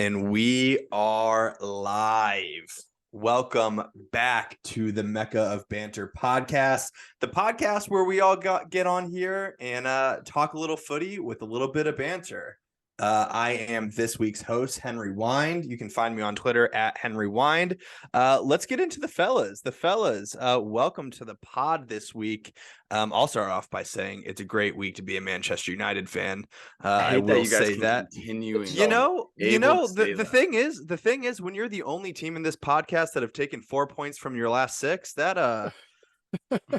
And we are live. Welcome back to the Mecca of Banter podcast, the podcast where we all get on here and talk a little footy with a little bit of banter. I am this week's host, Henry Wind. You can find me on Twitter at Henry Wind. Let's get into the fellas. Welcome to the pod this week. I'll start off by saying it's a great week to be a Manchester United fan. I will say that. The thing is, when you're the only team in this podcast that have taken 4 points from your last six, that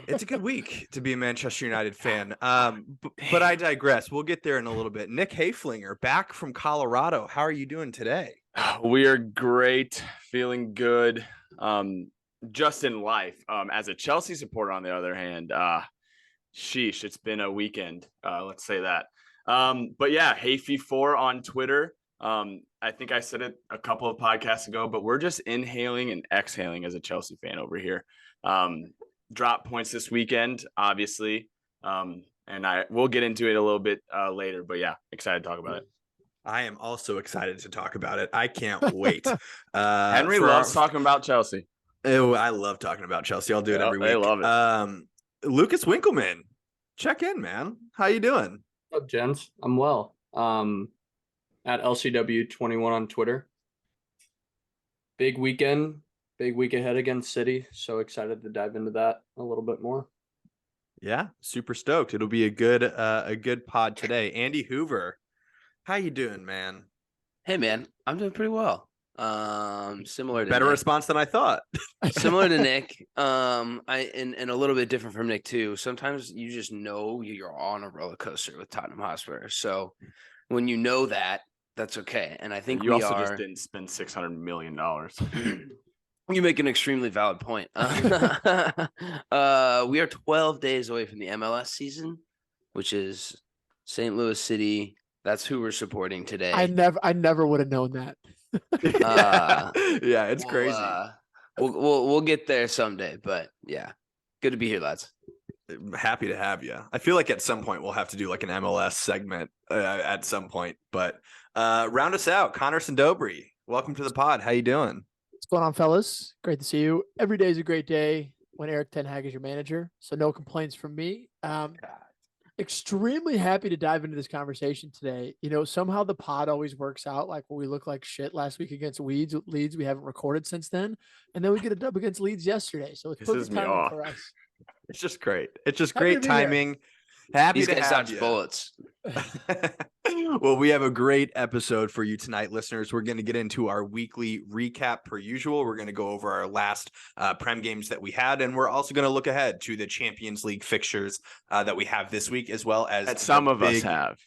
it's a good week to be a Manchester United fan. But I digress. We'll get there in a little bit. Nick Hayflinger, back from Colorado. How are you doing today? We are great, feeling good. Just in life. As a Chelsea supporter, on the other hand, sheesh, it's been a weekend. Let's say that. But yeah, Hayfy4 on Twitter. I think I said it a couple of podcasts ago, but we're just inhaling and exhaling as a Chelsea fan over here. Drop points this weekend, obviously. And we'll get into it a little bit later, but yeah, excited to talk about it. I am also excited to talk about it. I can't wait. Henry loves talking about Chelsea. Oh, I love talking about Chelsea. I'll do it every week. I love it. Lucas Winkleman, check in, man. How you doing? What's up, gents? I'm well. At LCW21 on Twitter. Big weekend, big week ahead against City. So excited to dive into that a little bit more. Yeah, super stoked. It'll be a good pod today. Andy Hoover, how you doing, man? Hey, man, I'm doing pretty well. Similar to better Nick. Response than I thought. Similar to Nick. And a little bit different from Nick too. Sometimes you just know you're on a roller coaster with Tottenham Hotspur. So when you know that, that's okay. And I think you also just didn't spend $600 million. You make an extremely valid point. We are 12 days away from the MLS season, which is St. Louis City. That's who we're supporting today. I never would have known that. Yeah, it's crazy. We'll get there someday, but yeah, good to be here, lads. Happy to have you. I feel like at some point we'll have to do like an MLS segment at some point, but round us out. Connor Sandobri, welcome to the pod. How you doing? What's going on, fellas? Great to see you. Every day is a great day when Eric Ten Hag is your manager, so no complaints from me. Extremely happy to dive into this conversation today. You know, somehow the pod always works out. Like when we look like shit last week against Leeds, we haven't recorded since then, and then we get a dub against Leeds yesterday. So it's perfect timing for us. It's just great. It's just great timing. Happy These to guys have dodge you. bullets. Well, we have a great episode for you tonight, listeners. We're going to get into our weekly recap per usual. We're going to go over our last Prem games that we had, and we're also going to look ahead to the Champions League fixtures that we have this week, as well as that some of us have.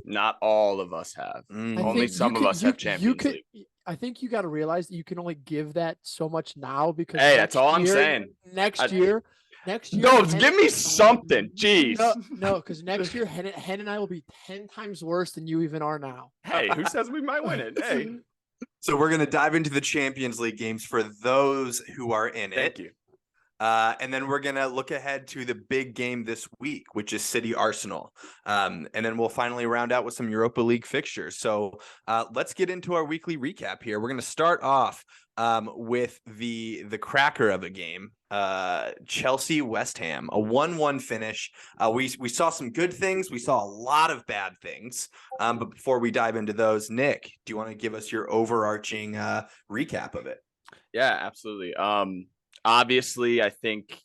Not all of us have. Only some of us have Champions League. I think you got to realize that you can only give that so much now because that's all I'm saying. Next year. No, give me something. Jeez. No, because next year Hen and I will be 10 times worse than you even are now. Hey, who says we might win it? Hey. So we're going to dive into the Champions League games for those who are in it. Thank you. And then we're going to look ahead to the big game this week, which is City Arsenal. And then we'll finally round out with some Europa League fixtures. So let's get into our weekly recap here. We're going to start off with the cracker of a game, Chelsea West Ham, a 1-1 finish. We saw some good things. We saw a lot of bad things. But before we dive into those, Nick, do you want to give us your overarching recap of it? Yeah, absolutely. Obviously, I think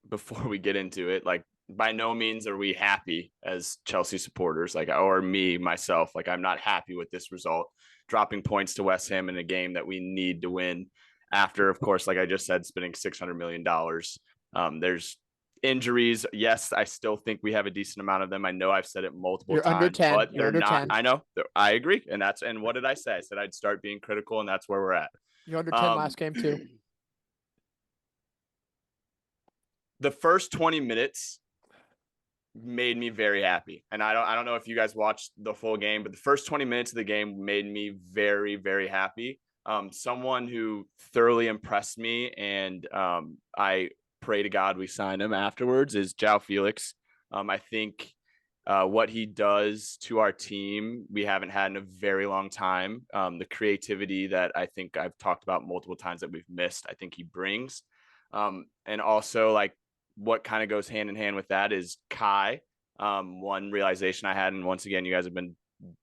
before we get into it, like by no means are we happy as Chelsea supporters, like, or me, myself, like I'm not happy with this result, dropping points to West Ham in a game that we need to win after, of course, like I just said, spending $600 million. There's injuries. Yes, I still think we have a decent amount of them. I know I've said it multiple times, under 10. but You're they're under not. 10. I know. I agree. And what did I say? I said I'd start being critical, and that's where we're at. You're under 10 last game too. The first 20 minutes made me very happy. And I don't know if you guys watched the full game, but the first 20 minutes of the game made me very, very happy. Someone who thoroughly impressed me, and I pray to God we sign him afterwards, is João Felix. I think What he does to our team, we haven't had in a very long time. The creativity that I think I've talked about multiple times that we've missed, I think he brings. And also, like, what kind of goes hand in hand with that is Kai. One realization I had, and once again, you guys have been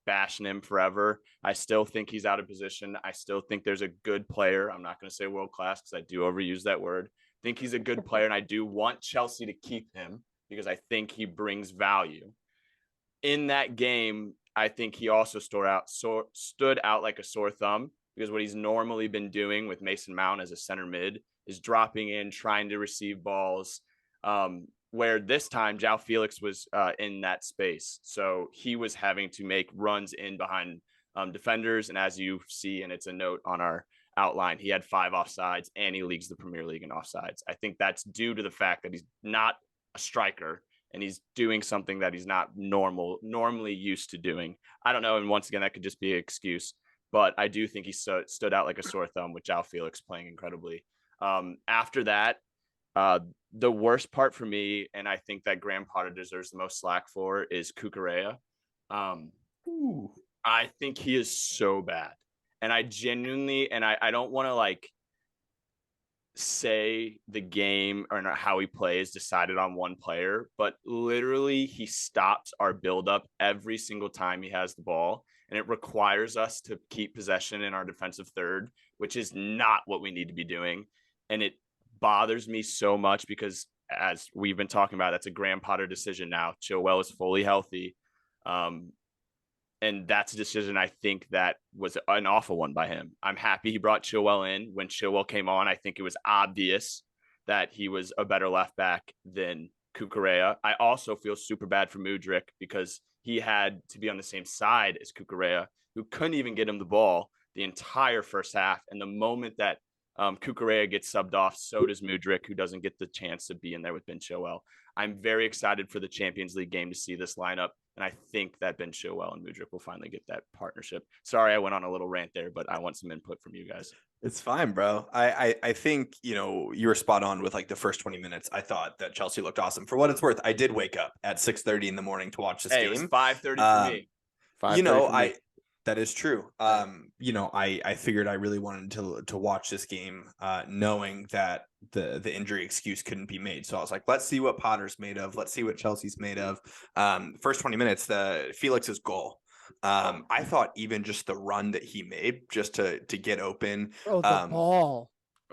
bashing him forever. I still think he's out of position. I still think there's a good player. I'm not going to say world class because I do overuse that word. I think he's a good player, and I do want Chelsea to keep him because I think he brings value. In that game, I think he also stood out like a sore thumb because what he's normally been doing with Mason Mount as a center mid is dropping in, trying to receive balls, where this time João Felix was in that space. So he was having to make runs in behind defenders. And as you see, and it's a note on our outline, he had 5 offsides and he leads the Premier League in offsides. I think that's due to the fact that he's not a striker and he's doing something that he's not normally used to doing. I don't know. And once again, that could just be an excuse, but I do think he stood out like a sore thumb with João Felix playing incredibly. After that, the worst part for me, and I think that Graham Potter deserves the most slack for, is Cucurella. I think he is so bad. And I genuinely, and I don't want to like say the game or not how he plays decided on one player, but literally he stops our buildup every single time he has the ball. And it requires us to keep possession in our defensive third, which is not what we need to be doing. And it bothers me so much because, as we've been talking about, that's a Graham Potter decision now. Chilwell is fully healthy. And that's a decision I think that was an awful one by him. I'm happy he brought Chilwell in. When Chilwell came on, I think it was obvious that he was a better left back than Cucurella. I also feel super bad for Mudryk because he had to be on the same side as Cucurella, who couldn't even get him the ball the entire first half. And the moment that Cucurella gets subbed off, so does Mudryk, who doesn't get the chance to be in there with Ben Chilwell. I'm very excited for the Champions League game to see this lineup, and I think that Ben Chilwell and Mudryk will finally get that partnership. Sorry, I went on a little rant there, but I want some input from you guys. It's fine, bro. I think, you know, you were spot on with like the first 20 minutes. I thought that Chelsea looked awesome. For what it's worth, I did wake up at 6:30 in the morning to watch this game. It was 5:30 for me. 5:30 you know, that is true. You know, I figured I really wanted to watch this game, knowing that the injury excuse couldn't be made. So I was like, let's see what Potter's made of. Let's see what Chelsea's made of. First 20 minutes, Felix's goal. I thought even just the run that he made just to get open. Oh, the ball.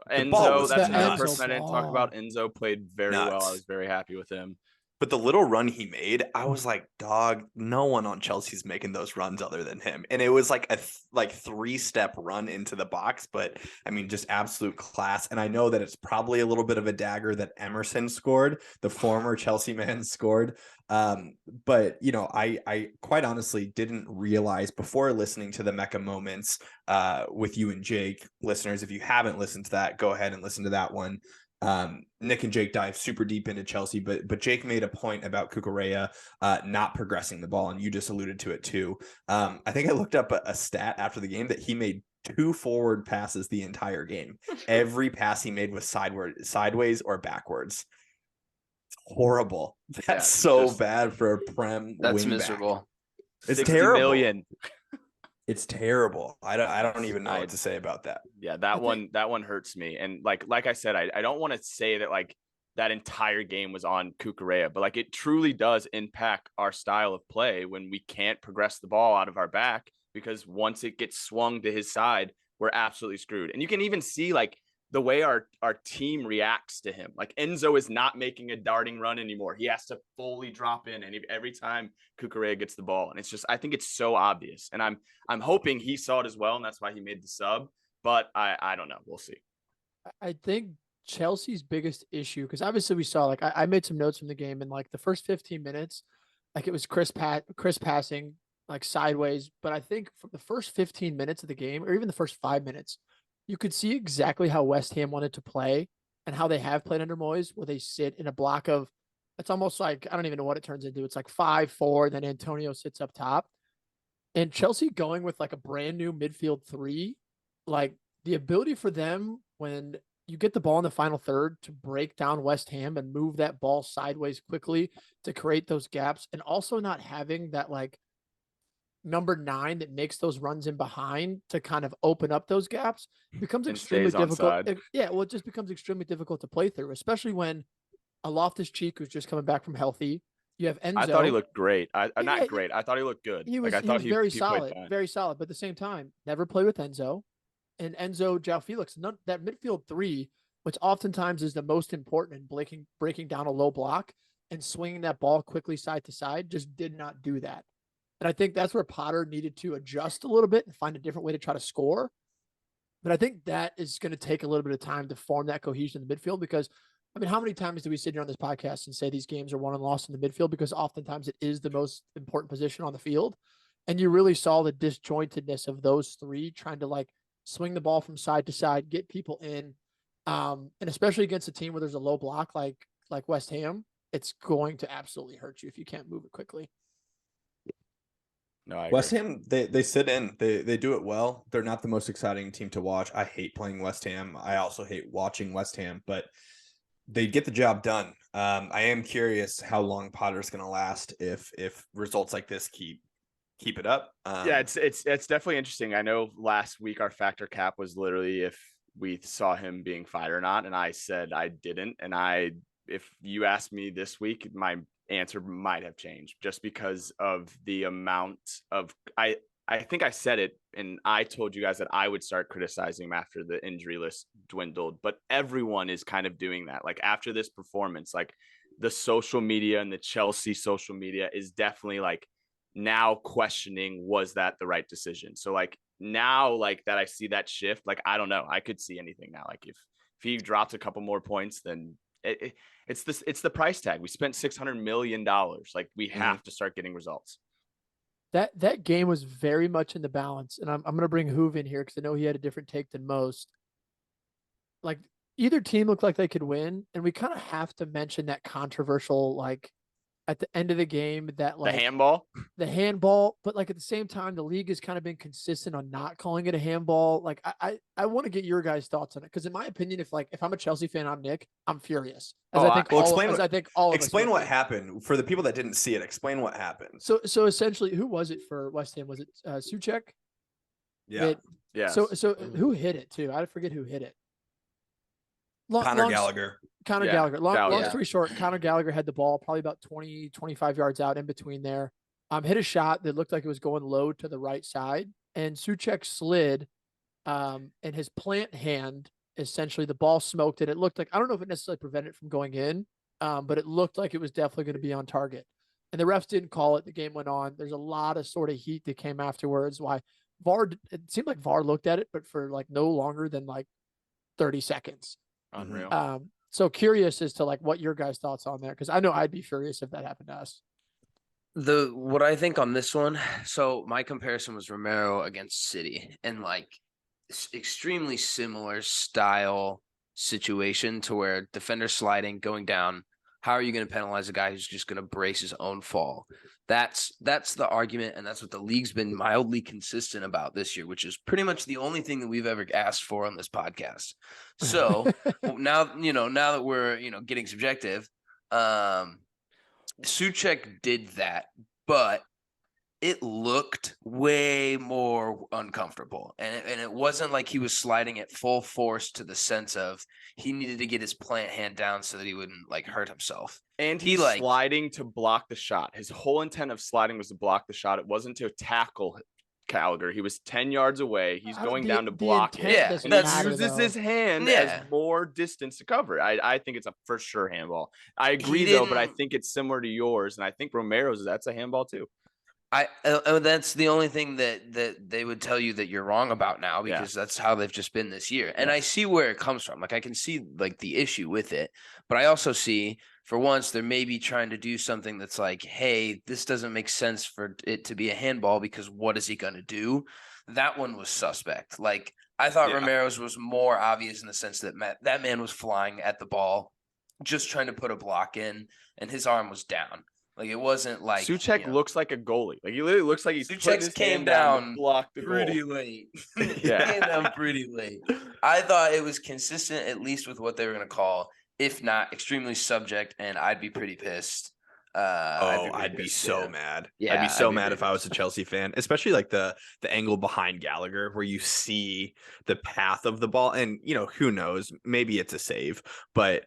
Enzo, that's another person I didn't talk about. Enzo played very well. I was very happy with him. But the little run he made, I was like, dog, no one on Chelsea's making those runs other than him. And it was like a 3-step run into the box. But I mean, just absolute class. And I know that it's probably a little bit of a dagger that Emerson scored, the former Chelsea man scored. But, you know, I quite honestly didn't realize before listening to the Mecca moments with you and Jake. Listeners, if you haven't listened to that, go ahead and listen to that one. Nick and Jake dive super deep into Chelsea, but Jake made a point about Cucurella not progressing the ball, and you just alluded to it too. I think I looked up a stat after the game that he made 2 forward passes the entire game. Every pass he made was sideways or backwards. It's horrible. That's so bad for a Prem. That's wingback. Miserable. It's terrible. Million. It's terrible. I don't even know what to say about that. Yeah, that one hurts me. And like I said, I don't want to say that like that entire game was on Cucurella, but like it truly does impact our style of play when we can't progress the ball out of our back, because once it gets swung to his side, we're absolutely screwed. And you can even see like the way our team reacts to him. Like Enzo is not making a darting run anymore. He has to fully drop in, and every time Cucurella gets the ball, and it's just, I think it's so obvious. And I'm hoping he saw it as well, and that's why he made the sub. But I don't know. We'll see. I think Chelsea's biggest issue, because obviously we saw, like I made some notes from the game, and like the first 15 minutes, like it was Chris passing like sideways. But I think from the first 15 minutes of the game, or even the first 5 minutes, you could see exactly how West Ham wanted to play and how they have played under Moyes, where they sit in a block of, it's almost like, I don't even know what it turns into. It's like 5-4, then Antonio sits up top. And Chelsea going with like a brand new midfield 3, like the ability for them when you get the ball in the final third to break down West Ham and move that ball sideways quickly to create those gaps, and also not having that like number 9 that makes those runs in behind to kind of open up those gaps becomes And extremely stays difficult. onside. Well, it just becomes extremely difficult to play through, especially when a Loftus-Cheek who's just coming back from healthy. You have Enzo. I thought he looked great. Not Yeah, great. I thought he looked good. he was I thought he very he played solid, fine. very solid. But at the same time, never play with Enzo. And Enzo, João Felix, that midfield 3, which oftentimes is the most important in breaking down a low block and swinging that ball quickly side to side, just did not do that. And I think that's where Potter needed to adjust a little bit and find a different way to try to score. But I think that is going to take a little bit of time to form that cohesion in the midfield, because, I mean, how many times do we sit here on this podcast and say these games are won and lost in the midfield? Because oftentimes it is the most important position on the field. And you really saw the disjointedness of those 3 trying to like swing the ball from side to side, get people in. And especially against a team where there's a low block like West Ham, it's going to absolutely hurt you if you can't move it quickly. No, I West agree. Ham, they sit in. They do it well. They're not the most exciting team to watch. I hate playing West Ham. I also hate watching West Ham, but they get the job done. I am curious how long Potter's going to last if results like this keep it up. Yeah, it's definitely interesting. I know last week our factor cap was literally if we saw him being fired or not, and I said I didn't. And if you asked me this week, my answer might have changed just because of the amount of I think I said it, and I told you guys that I would start criticizing him after the injury list dwindled, but everyone is kind of doing that. Like after this performance, like the social media and the Chelsea social media is definitely like now questioning, was that the right decision? So like now, like that I see that shift, like I don't know, I could see anything now. Like if he dropped a couple more points, then it's the price tag. We spent $600 million. Like we have to start getting results. That game was very much in the balance, and I'm going to bring Hoove in here because I know he had a different take than most. Like either team looked like they could win, and we kind of have to mention that controversial, like at the end of the game, that like the handball, but like at the same time, the league has kind of been consistent on not calling it a handball. Like I want to get your guys' thoughts on it, because in my opinion, if I'm a Chelsea fan, I'm Nick, I'm furious. Explain what happened for the people that didn't see it. Explain what happened. So essentially, who was it for West Ham? Was it Souček? Yeah. Yeah. So who hit it too? I forget who hit it. Conor Gallagher. Gallagher. Long story short, Conor Gallagher had the ball probably about 20, 25 yards out in between there. Hit a shot that looked like it was going low to the right side, and Souček slid, and his plant hand, essentially the ball smoked it. It looked like, I don't know if it necessarily prevented it from going in, but it looked like it was definitely going to be on target. And the refs didn't call it. The game went on. There's a lot of sort of heat that came afterwards. Why it seemed like VAR looked at it, but for like no longer than like 30 seconds. Unreal. So curious as to like what your guys' thoughts on there, because I know I'd be furious if that happened to us. What I think on this one, so my comparison was Romero against City, and like extremely similar style situation to where defender sliding, going down. How are you going to penalize a guy who's just going to brace his own fall? That's the argument, and that's what the league's been mildly consistent about this year, which is pretty much the only thing that we've ever asked for on this podcast. So now that we're getting subjective, Souček did that, but it looked way more uncomfortable. And it wasn't like he was sliding at full force to the sense of he needed to get his plant hand down so that he wouldn't like hurt himself. And he's sliding to block the shot. His whole intent of sliding was to block the shot. It wasn't to tackle Gallagher. He was 10 yards away. He's going down to block it. Yeah, And he uses his hand as more distance to cover. I think it's a for sure handball. I agree though, but I think it's similar to yours. And I think Romero's, that's a handball too. That's the only thing that they would tell you that you're wrong about now, because that's how they've just been this year. And I see where it comes from. Like I can see like the issue with it, but I also see for once they're maybe trying to do something that's like, hey, this doesn't make sense for it to be a handball because what is he going to do? That one was suspect. Like I thought Romero's was more obvious in the sense that that man was flying at the ball, just trying to put a block in, and his arm was down. Like it wasn't like Souček looks like a goalie. Like he literally looks like he's putting his came hand down down to block the pretty goal. late. Yeah. Came down pretty late. I thought it was consistent, at least with what they were going to call, if not extremely subject, and I'd be pretty pissed. I'd be so mad. Yeah, I'd be so I'd be mad pretty if I was a pissed. Chelsea fan, especially like the angle behind Gallagher where you see the path of the ball, and who knows, maybe it's a save, but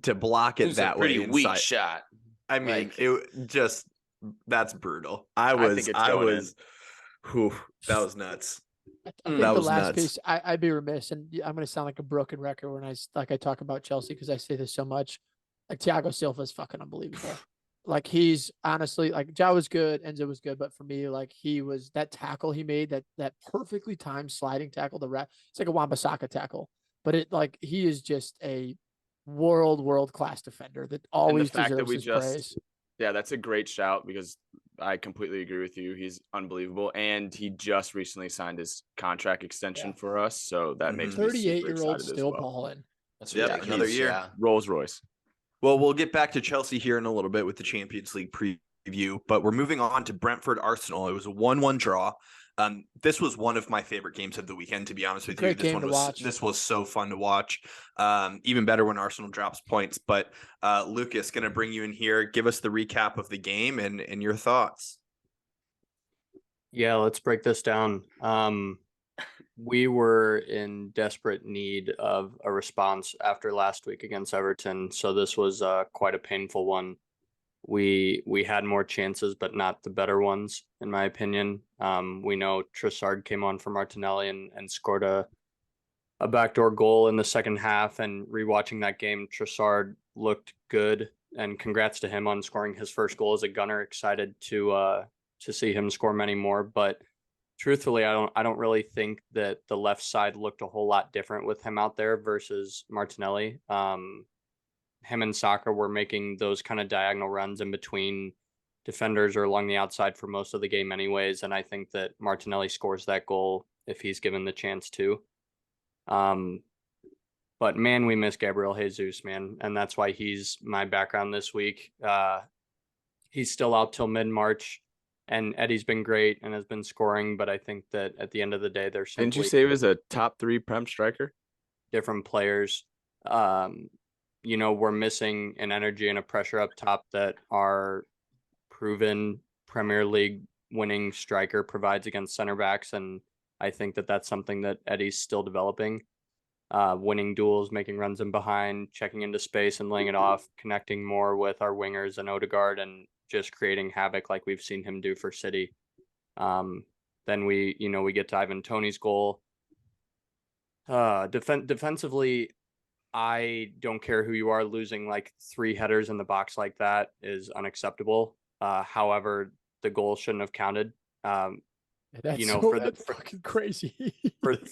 to block it was a that way pretty weak inside, shot. I mean, Like- it just that's brutal. I think it's going in. Whew, that was nuts. I think That the was last nuts. piece, I'd be remiss, and I'm going to sound like a broken record when I talk about Chelsea because I say this so much. Like Thiago Silva is fucking unbelievable. Like he's honestly like Ja was good, Enzo was good, but for me, like he was that tackle he made, that perfectly timed sliding tackle, it's like a Wan-Bissaka tackle, but he is just a world class defender that always deserves his praise. Yeah, that's a great shout because I completely agree with you. He's unbelievable, and he just recently signed his contract extension for us, so that makes me 38-year-old super excited still as well. balling. That's Yep, another year. Yeah. Rolls Royce. Well, we'll get back to Chelsea here in a little bit with the Champions League preview, but we're moving on to Brentford Arsenal. It was a 1-1 draw. This was one of my favorite games of the weekend, to be honest with you. This was so fun to watch. Even better when Arsenal drops points. But Lucas, going to bring you in here. Give us the recap of the game and your thoughts. Yeah, let's break this down. We were in desperate need of a response after last week against Everton, so this was quite a painful one. We had more chances, but not the better ones, in my opinion. We know Trossard came on for Martinelli and scored a backdoor goal in the second half. And rewatching that game, Trossard looked good, and congrats to him on scoring his first goal as a gunner. Excited to see him score many more, but truthfully, I don't really think that the left side looked a whole lot different with him out there versus Martinelli. Him and Saka were making those kind of diagonal runs in between defenders or along the outside for most of the game anyways, and I think that Martinelli scores that goal if he's given the chance to. But man, we miss Gabriel Jesus, man, and that's why he's my background this week. He's still out till mid-March. And Eddie's been great and has been scoring, but I think that at the end of the day, there's Didn't you say he was a top 3 Prem striker? Different players. We're missing an energy and a pressure up top that our proven Premier League winning striker provides against center backs, and I think that that's something that Eddie's still developing. Winning duels, making runs in behind, checking into space and laying it off, connecting more with our wingers and Odegaard, and just creating havoc like we've seen him do for City. Then we get to Ivan Toney's goal. Defensively, I don't care who you are, losing like 3 headers in the box like that is unacceptable. However, the goal shouldn't have counted. That's fucking crazy.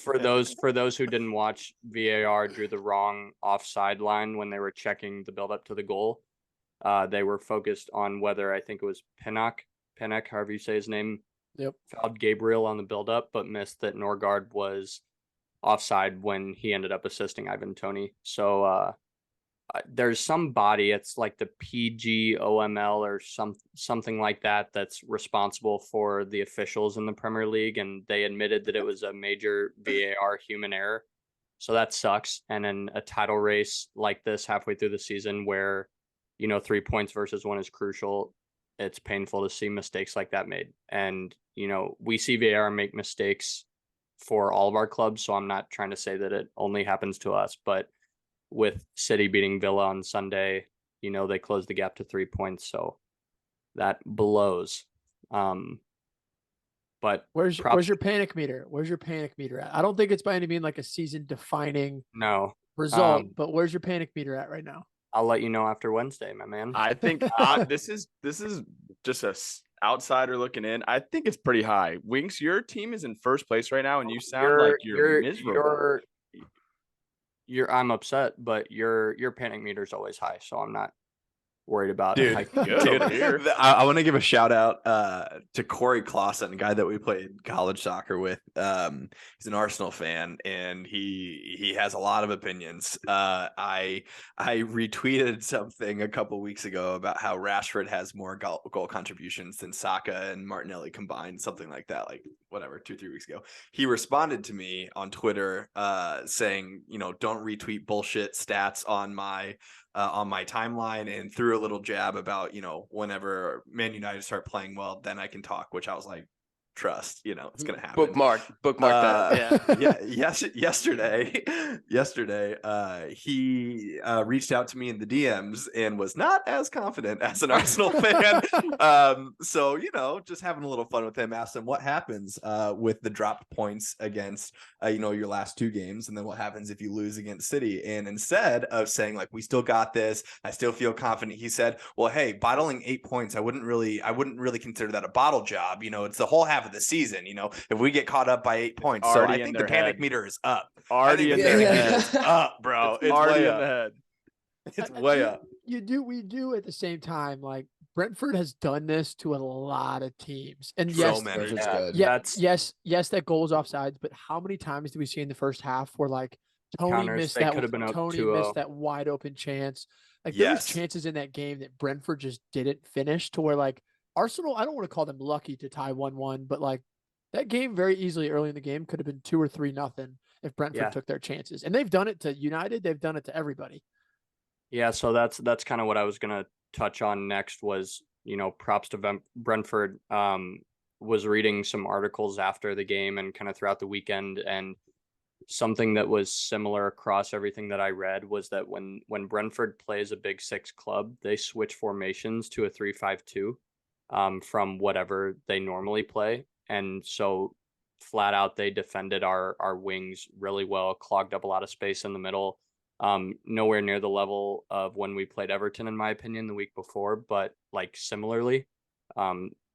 for those who didn't watch, VAR drew the wrong offside line when they were checking the build up to the goal. They were focused on whether, I think it was Pinnock, however you say his name, fouled Gabriel on the build-up, but missed that Norgard was offside when he ended up assisting Ivan Toney. So there's some body, it's like the PGOML or something like that, that's responsible for the officials in the Premier League, and they admitted that it was a major VAR human error. So that sucks. And in a title race like this halfway through the season where 3 points versus 1 is crucial, it's painful to see mistakes like that made. And, we see VAR make mistakes for all of our clubs, so I'm not trying to say that it only happens to us, but with City beating Villa on Sunday, they closed the gap to 3 points, so that blows. But where's your panic meter? Where's your panic meter at? I don't think it's by any means like a season defining result, but where's your panic meter at right now? I'll let you know after Wednesday, my man. I think this is just a outsider looking in. I think it's pretty high. Winks, your team is in first place right now, and you sound like you're miserable. I'm upset, but your panic meter is always high, so I'm not worried about. Dude, hiking. good over here. I want to give a shout out to Corey Clausen, a guy that we played college soccer with. He's an Arsenal fan, and he has a lot of opinions. I retweeted something a couple weeks ago about how Rashford has more goal contributions than Saka and Martinelli combined, something like that, like whatever, 2-3 weeks ago. He responded to me on Twitter saying, don't retweet bullshit stats on my timeline, and threw a little jab about, whenever Man United start playing well, then I can talk, which I was like, trust, it's going to happen. Bookmark that. Yeah. Yesterday, he reached out to me in the DMs and was not as confident as an Arsenal fan. So, just having a little fun with him, asked him what happens with the dropped points against, your last 2 games, and then what happens if you lose against City. And instead of saying like, we still got this, I still feel confident, he said, well, hey, bottling 8 points, I wouldn't really consider that a bottle job. It's the whole half of the season. If we get caught up by 8 points, so I think the panic meter is up. Already in their head. It's up, bro. It's already way in up. the head. It's way up. We do at the same time. Like Brentford has done this to a lot of teams, and yes, Brentford's good. yes, that goal was offsides. But how many times did we see in the first half where like Tony missed that wide open chance? Like there was chances in that game that Brentford just didn't finish, to where like Arsenal, I don't want to call them lucky to tie 1-1, but like that game very easily early in the game could have been 2 or 3-0 if Brentford took their chances. And they've done it to United. They've done it to everybody. Yeah. So that's kind of what I was going to touch on next was, props to Brentford. Was reading some articles after the game and kind of throughout the weekend, and something that was similar across everything that I read was that when Brentford plays a Big Six club, they switch formations to a 3-5-2 from whatever they normally play. And so flat out, they defended our wings really well, clogged up a lot of space in the middle. Nowhere near the level of when we played Everton, in my opinion, the week before, but like similarly,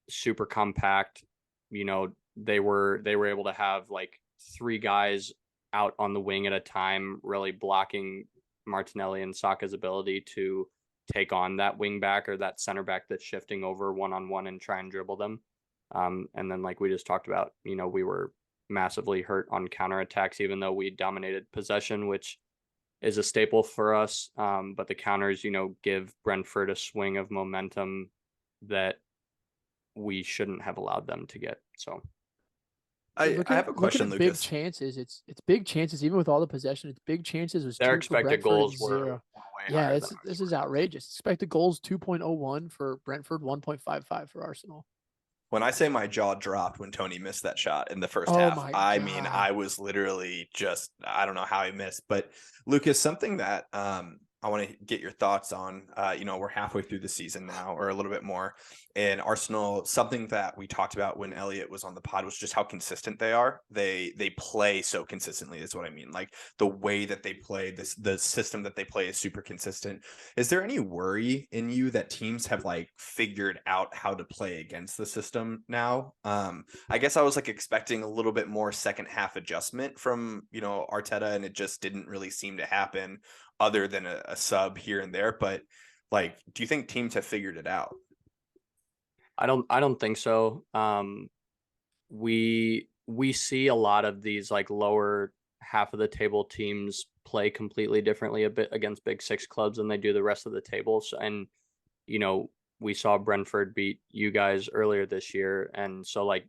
super compact. They were able to have like 3 guys out on the wing at a time, really blocking Martinelli and Saka's ability to take on that wing back or that center back that's shifting over one-on-one and try and dribble them. And then like we just talked about, we were massively hurt on counterattacks, even though we dominated possession, which is a staple for us. But the counters, give Brentford a swing of momentum that we shouldn't have allowed them to get. So I have a question, Lucas. Big chances. It's big chances, even with all the possession. It's big chances. It their expected goals were this is outrageous. Expected goals 2.01 for Brentford, 1.55 for Arsenal. When I say my jaw dropped when Tony missed that shot in the first half, I mean, I was literally just, I don't know how he missed. But Lucas, something that I want to get your thoughts on. We're halfway through the season now, or a little bit more. And Arsenal, something that we talked about when Elliot was on the pod was just how consistent they are. They play so consistently, is what I mean. Like the way that they play, the system that they play is super consistent. Is there any worry in you that teams have like figured out how to play against the system now? I guess I was like expecting a little bit more second half adjustment from, Arteta, and it just didn't really seem to happen, other than a sub here and there. But like, do you think teams have figured it out? I don't think so. We see a lot of these like lower half of the table teams play completely differently a bit against Big Six clubs than they do the rest of the tables. And, we saw Brentford beat you guys earlier this year. And so like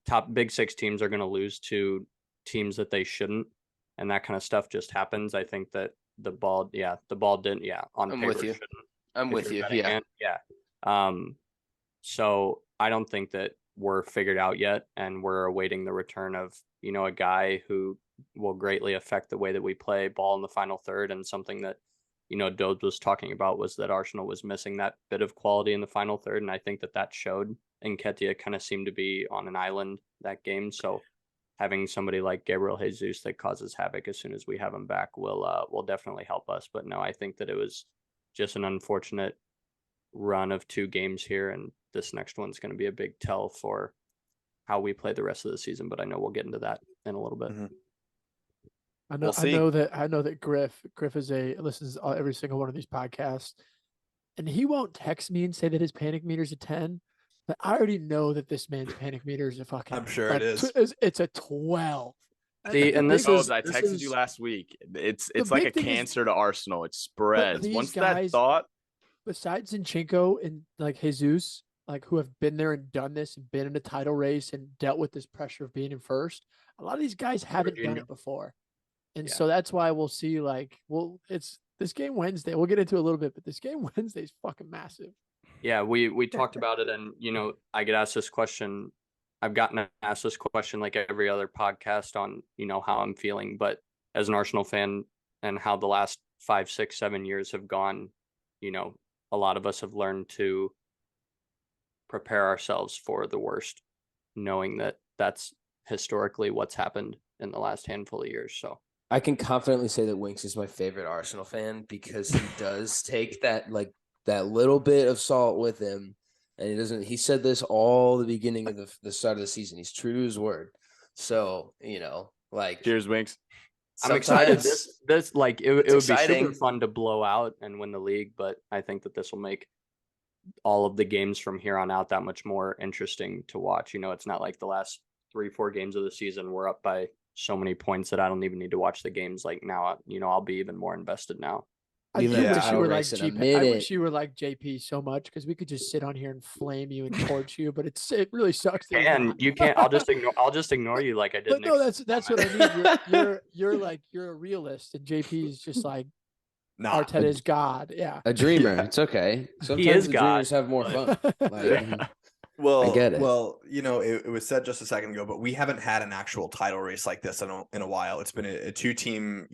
top Big Six teams are going to lose to teams that they shouldn't. And that kind of stuff just happens. I think that the ball didn't. Yeah. On I'm paper, with you. I'm with you. Yeah. Yeah. So I don't think that we're figured out yet, and we're awaiting the return of, a guy who will greatly affect the way that we play ball in the final third. And something that, Dode was talking about was that Arsenal was missing that bit of quality in the final third. And I think that showed. Nketiah kind of seemed to be on an island that game. So having somebody like Gabriel Jesus that causes havoc as soon as we have him back will definitely help us. But no, I think that it was just an unfortunate run of 2 games here, and this next one's going to be a big tell for how we play the rest of the season. But I know we'll get into that in a little bit. Mm-hmm. I know that Griff listens to every single one of these podcasts. and he won't text me and say that his panic meter's a 10, but I already know that this man's panic meter is a fucking. I'm sure like, it is. It's a 12. See, and this Phillips, is I this texted is you last week. It's The like a big thing is- cancer to Arsenal. It spreads. these Once guys- that thought, Besides Zinchenko and like Jesus, like who have been there and done this and been in a title race and dealt with this pressure of being in first, a lot of these guys haven't done it before. And so that's why we'll see it's this game Wednesday. We'll get into it a little bit, but this game Wednesday is fucking massive. Yeah, we talked about it, and I get asked this question. I've gotten asked this question like every other podcast on how I'm feeling, but as an Arsenal fan and how the last 5, 6, 7 years have gone, a lot of us have learned to prepare ourselves for the worst, knowing that that's historically what's happened in the last handful of years. So I can confidently say that Winks is my favorite Arsenal fan because he does take that little bit of salt with him, and he said this all the beginning of the start of the season. He's true to his word. So, cheers, Winks. I'm excited. This it would be exciting. super fun to blow out and win the league, but I think that this will make all of the games from here on out that much more interesting to watch. It's not like the last 3-4 games of the season we're up by so many points that I don't even need to watch the games. Like now, I'll be even more invested now. I do Leave that wish you were title like race in a GP. I minute. wish you were like JP so much because we could just sit on here and flame you and torch you, but it really sucks. that you're And not. you can't. I'll just ignore you like I did. But no, next that's what I mean. You're a realist, and JP is just like Arteta is God. Yeah. A dreamer. Yeah. It's okay. Sometimes is the God, dreamers have more fun. Well, I get it. Well, it was said just a second ago, but we haven't had an actual title race like this in a while. It's been a two-team,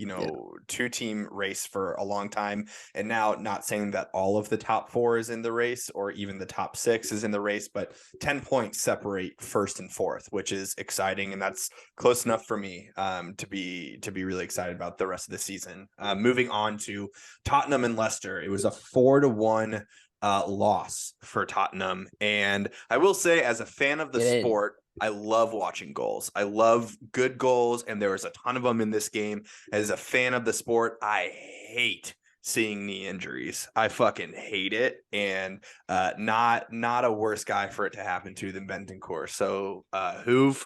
two-team race for a long time. And now, not saying that all of the top 4 is in the race or even the top 6 is in the race, but 10 points separate first and fourth, which is exciting. And that's close enough for me to be really excited about the rest of the season. Moving on to Tottenham and Leicester. It was a 4-1 loss for Tottenham. And I will say, as a fan of the sport, I love watching goals. I love good goals, and there was a ton of them in this game. As a fan of the sport, I hate seeing knee injuries. I fucking hate it, and not a worse guy for it to happen to than Bentancur. So Hoove,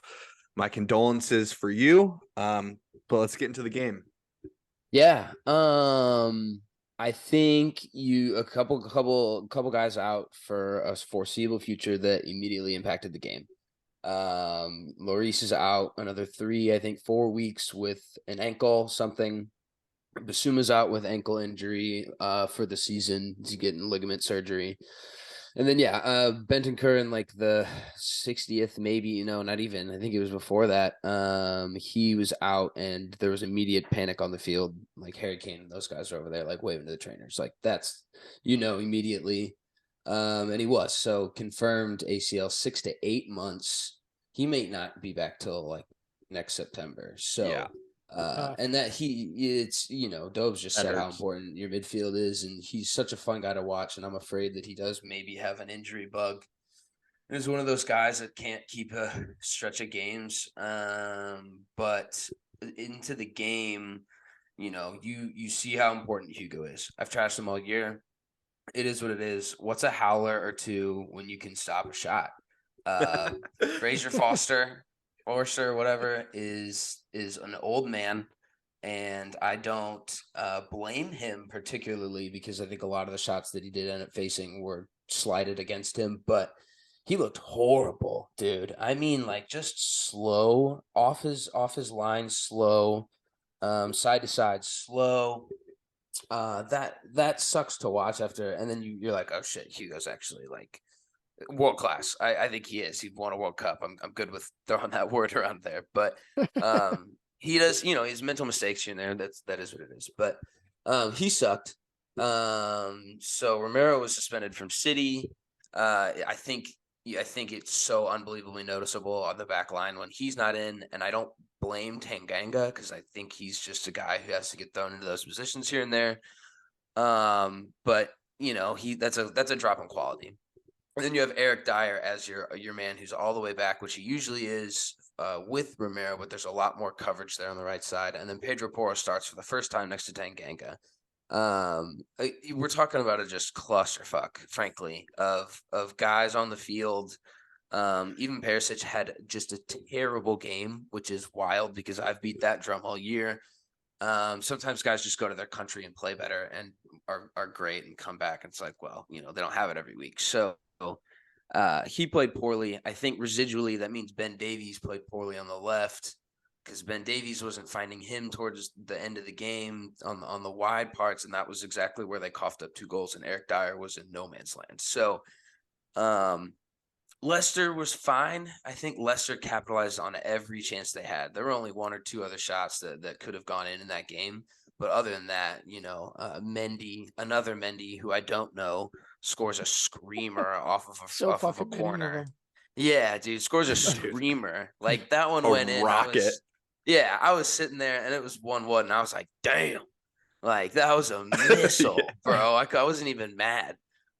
my condolences for you. But let's get into the game. Yeah. I think a couple guys out for a foreseeable future that immediately impacted the game. Lloris is out another 4 weeks with an ankle, something. Basuma's out with ankle injury for the season. He's getting ligament surgery. And then, Bentancur in like the 60th, maybe, not even. I think it was before that. He was out, and there was immediate panic on the field. Like Harry Kane and those guys are over there, like waving to the trainers. Like that's, immediately. And he was. So confirmed ACL 6 to 8 months. He may not be back till like next September. So, Yeah. And that Dobes just said how important your midfield is, and he's such a fun guy to watch, and I'm afraid that he does maybe have an injury bug. And he's one of those guys that can't keep a stretch of games. But into the game, you see how important Hugo is. I've trashed him all year. It is what it is. What's a howler or two when you can stop a shot? Fraser Forster, whatever, is an old man, and I don't blame him particularly because I think a lot of the shots that he did end up facing were slighted against him, but he looked horrible, dude. I mean, like just slow off his line, slow, side to side, slow. That sucks to watch after, and then you're like, oh shit, Hugo's actually like world class. I think he is. He won a World Cup. I'm good with throwing that word around there, but he does. His mental mistakes here and there. That is what it is. But he sucked. So Romero was suspended from City. I think it's so unbelievably noticeable on the back line when he's not in, and I don't blame Tanganga because I think he's just a guy who has to get thrown into those positions here and there. But that's a drop in quality. And then you have Eric Dyer as your man who's all the way back, which he usually is with Romero, but there's a lot more coverage there on the right side. And then Pedro Porro starts for the first time next to Tanganga. We're talking about a just clusterfuck, frankly, of guys on the field. Even Perisic had just a terrible game, which is wild because I've beat that drum all year. Sometimes guys just go to their country and play better and are great and come back. And it's like, well, they don't have it every week. So he played poorly. I think residually that means Ben Davies played poorly on the left because Ben Davies wasn't finding him towards the end of the game on the wide parts. And that was exactly where they coughed up 2 goals. And Eric Dyer was in no man's land. So Leicester was fine. I think Leicester capitalized on every chance they had. There were only 1 or 2 other shots that could have gone in that game. But other than that, Mendy, another Mendy, who I don't know, scores a screamer off of a corner. Yeah, dude, scores a screamer. Like that one went in. Rocket. I was sitting there and it was 1-1 and I was like, damn. Like that was a missile, bro. I wasn't even mad.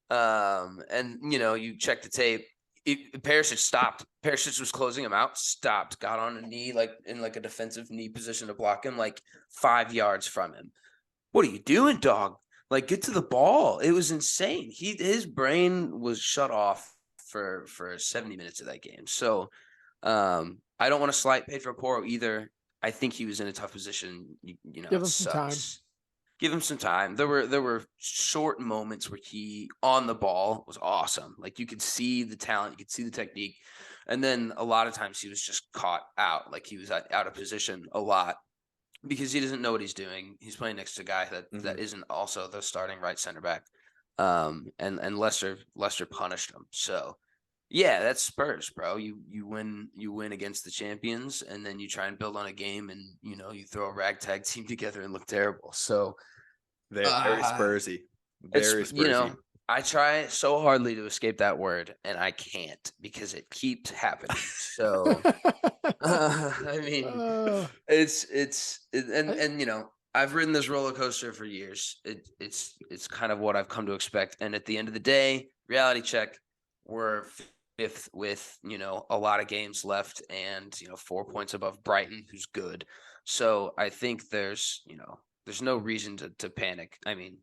And you check the tape. Perisic stopped. Perisic was closing him out, stopped, got on a knee, like in a defensive knee position to block him, 5 yards from him. What are you doing, dog? Like, get to the ball. It was insane. His brain was shut off for 70 minutes of that game. So I don't want to slight Pedro Porro either. I think he was in a tough position. Give him some time. Give him some time. There were short moments where he on the ball was awesome. Like you could see the talent, you could see the technique. And then a lot of times he was just caught out. Like he was out of position a lot because he doesn't know what he's doing. He's playing next to a guy that isn't also the starting right center back. And Leicester punished him. So yeah, that's Spurs, bro. You win against the champions, and then you try and build on a game, and you throw a ragtag team together and look terrible. So very Spursy. Very Spursy. I try so hardly to escape that word, and I can't because it keeps happening. So I mean, I've ridden this roller coaster for years. It's kind of what I've come to expect. And at the end of the day, reality check, we're 5th with a lot of games left and 4 points above Brighton, who's good. So I think there's no reason to panic. I mean,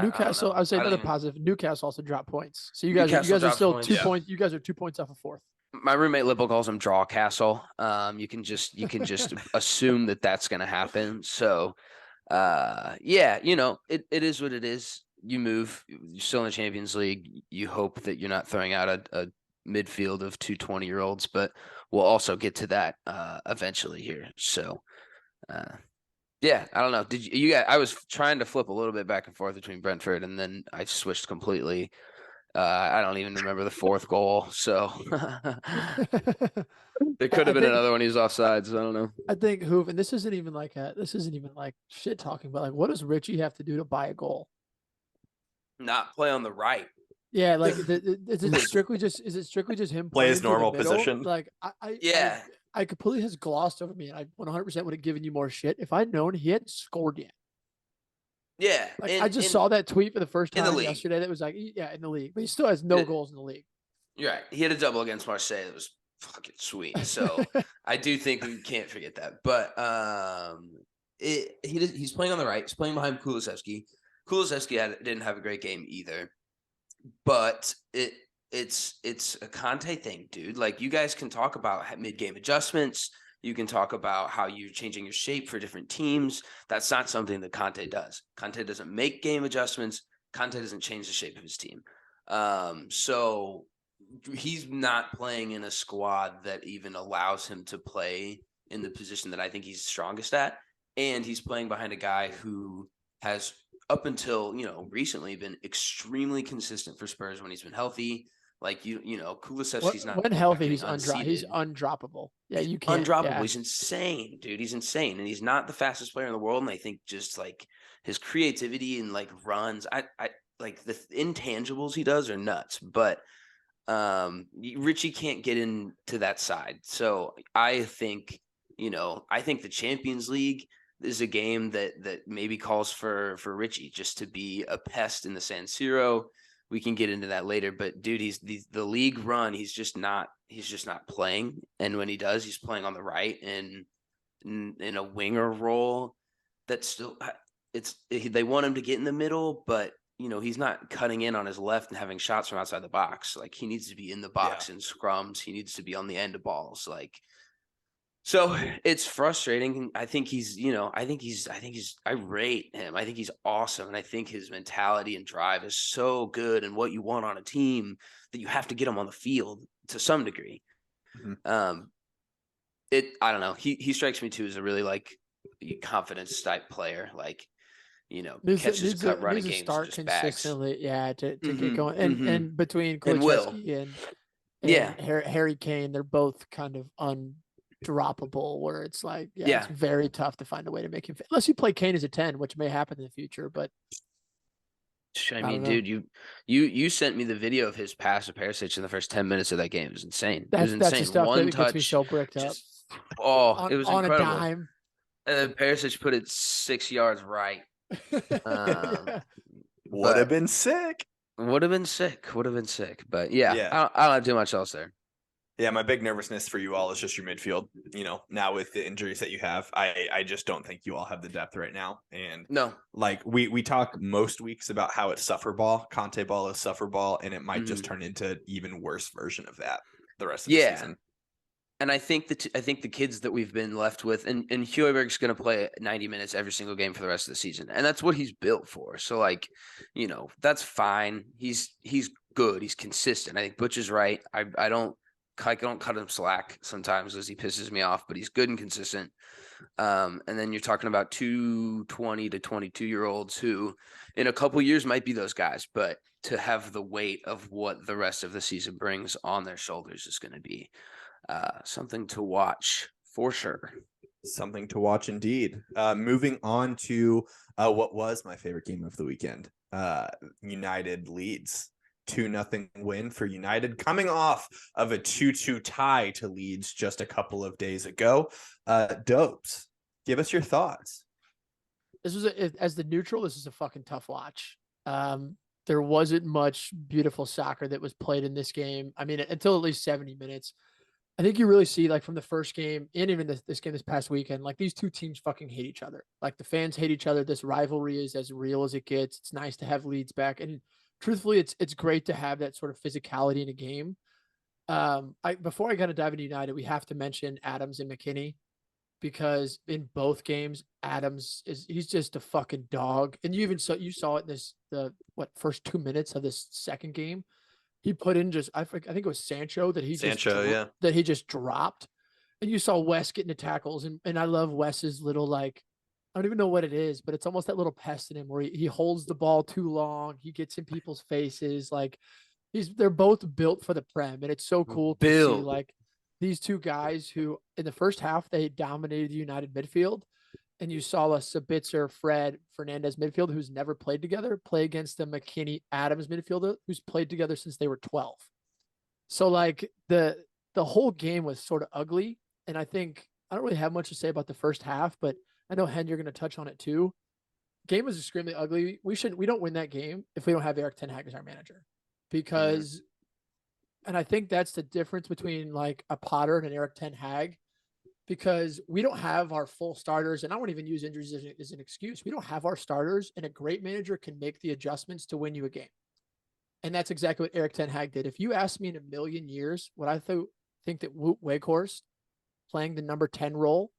Newcastle, I would say another positive. Newcastle also dropped points. So you guys are still points. 2 points. You guys are 2 points off of 4th. My roommate Lipple calls him Draw Castle. You can just assume that that's going to happen. So it is what it is. You move, you're still in the Champions League. You hope that you're not throwing out a midfield of 2 20-year-olds, but we'll also get to that eventually here. So, I don't know. Did you guys? I was trying to flip a little bit back and forth between Brentford, and then I switched completely. I don't even remember the 4th goal. So there could have been another one. He was offsides. I don't know. I think Hoove, and this isn't even like shit talking, but what does Richie have to do to buy a goal? Not play on the right. Yeah, is it strictly just him play his normal position? Like I completely has glossed over me, and I 100% would have given you more shit if I'd known he hadn't scored yet. Yeah, I just saw that tweet for the first time yesterday. That was in the league, but he still has no goals in the league. You're right. He had a double against Marseille. That was fucking sweet. So I do think we can't forget that. But he's playing on the right. He's playing behind Kulusevski. Kulusevski didn't have a great game either, but it's a Conte thing, dude. Like you guys can talk about mid-game adjustments. You can talk about how you're changing your shape for different teams. That's not something that Conte does. Conte doesn't make game adjustments. Conte doesn't change the shape of his team. So he's not playing in a squad that even allows him to play in the position that I think he's strongest at. And he's playing behind a guy who has up until, recently been extremely consistent for Spurs when he's been healthy. Like, Kulusevski's not. When healthy, he's undroppable. Yeah, you can't. Undroppable. Yeah. He's insane, dude. He's insane. And he's not the fastest player in the world. And I think just like his creativity and like runs, I like the intangibles he does are nuts. But Richie can't get into that side. So I think, the Champions League is a game that maybe calls for Richie just to be a pest in the San Siro. We can get into that later, but dude, the league run. He's just not playing. And when he does, he's playing on the right and in a winger role. That's still, they want him to get in the middle, but he's not cutting in on his left and having shots from outside the box. Like, he needs to be in the box in scrums. He needs to be on the end of balls. Like, so it's frustrating. I think I rate him. I think he's awesome. And I think his mentality and drive is so good and what you want on a team that you have to get him on the field to some degree. Mm-hmm. I don't know. He strikes me too as a really like confidence type player. Like, catches cut running games start just consistently. Bags. To get going. And between Kulusevski and Harry Kane, they're both kind of undroppable, where it's like, it's very tough to find a way to make him fit. Unless you play Kane as a 10, which may happen in the future, but I mean, dude, you sent me the video of his pass to Perisic in the first 10 minutes of that game. It was insane. That's the stuff one that touch, gets me so bricked up. It was incredible. On a dime. And then Perisic put it 6 yards right. Would have been sick. Would have been sick. But I don't have too much else there. Yeah, my big nervousness for you all is just your midfield. Now with the injuries that you have, I just don't think you all have the depth right now. And no, like we talk most weeks about how it's suffer ball, Conte ball is suffer ball, and it might just turn into an even worse version of that the rest of the season. And I think the kids that we've been left with, and Højbjerg's going to play 90 minutes every single game for the rest of the season, and that's what he's built for. So like, that's fine. He's good. He's consistent. I think Butch is right. I don't cut him slack sometimes as he pisses me off, but he's good and consistent. And then you're talking about 20 to 22-year-olds who in a couple years might be those guys, but to have the weight of what the rest of the season brings on their shoulders is going to be something to watch for sure. Something to watch indeed. Moving on to what was my favorite game of the weekend. United Leeds. 2-0 win for United, coming off of a 2-2 tie to Leeds just a couple of days ago. Dopes, give us your thoughts. This was as the neutral, this is a fucking tough watch. There wasn't much beautiful soccer that was played in this game. I mean, until at least 70 minutes. I think you really see, like, from the first game and even this game this past weekend, like, these two teams fucking hate each other. Like, the fans hate each other. This rivalry is as real as it gets. It's nice to have Leeds back. And truthfully, it's great to have that sort of physicality in a game. Before I got to dive into United, we have to mention Adams and McKennie, because in both games, Adams he's just a fucking dog. And you saw it in the first 2 minutes of this second game. He put in I think it was Sancho that he just dropped. And you saw Wes getting the tackles, and I love Wes's little, like, I don't even know what it is, but it's almost that little pest in him where he holds the ball too long. He gets in people's faces. Like, they're both built for the Prem. And it's so cool to see, like, these two guys who in the first half, they dominated the United midfield. And you saw a Sabitzer, Fred, Fernandez midfield who's never played together play against the McKennie Adams midfielder who's played together since they were 12. So, like, the whole game was sort of ugly. And I think I don't really have much to say about the first half, but I know, Hen, you're going to touch on it too. Game was extremely ugly. We don't win that game if we don't have Erik ten Hag as our manager, because, and I think that's the difference between, like, a Potter and an Erik ten Hag, because we don't have our full starters, and I won't even use injuries as an excuse. We don't have our starters, and a great manager can make the adjustments to win you a game. And that's exactly what Erik ten Hag did. If you asked me in a million years what I think that Wout Weghorst playing the number 10 role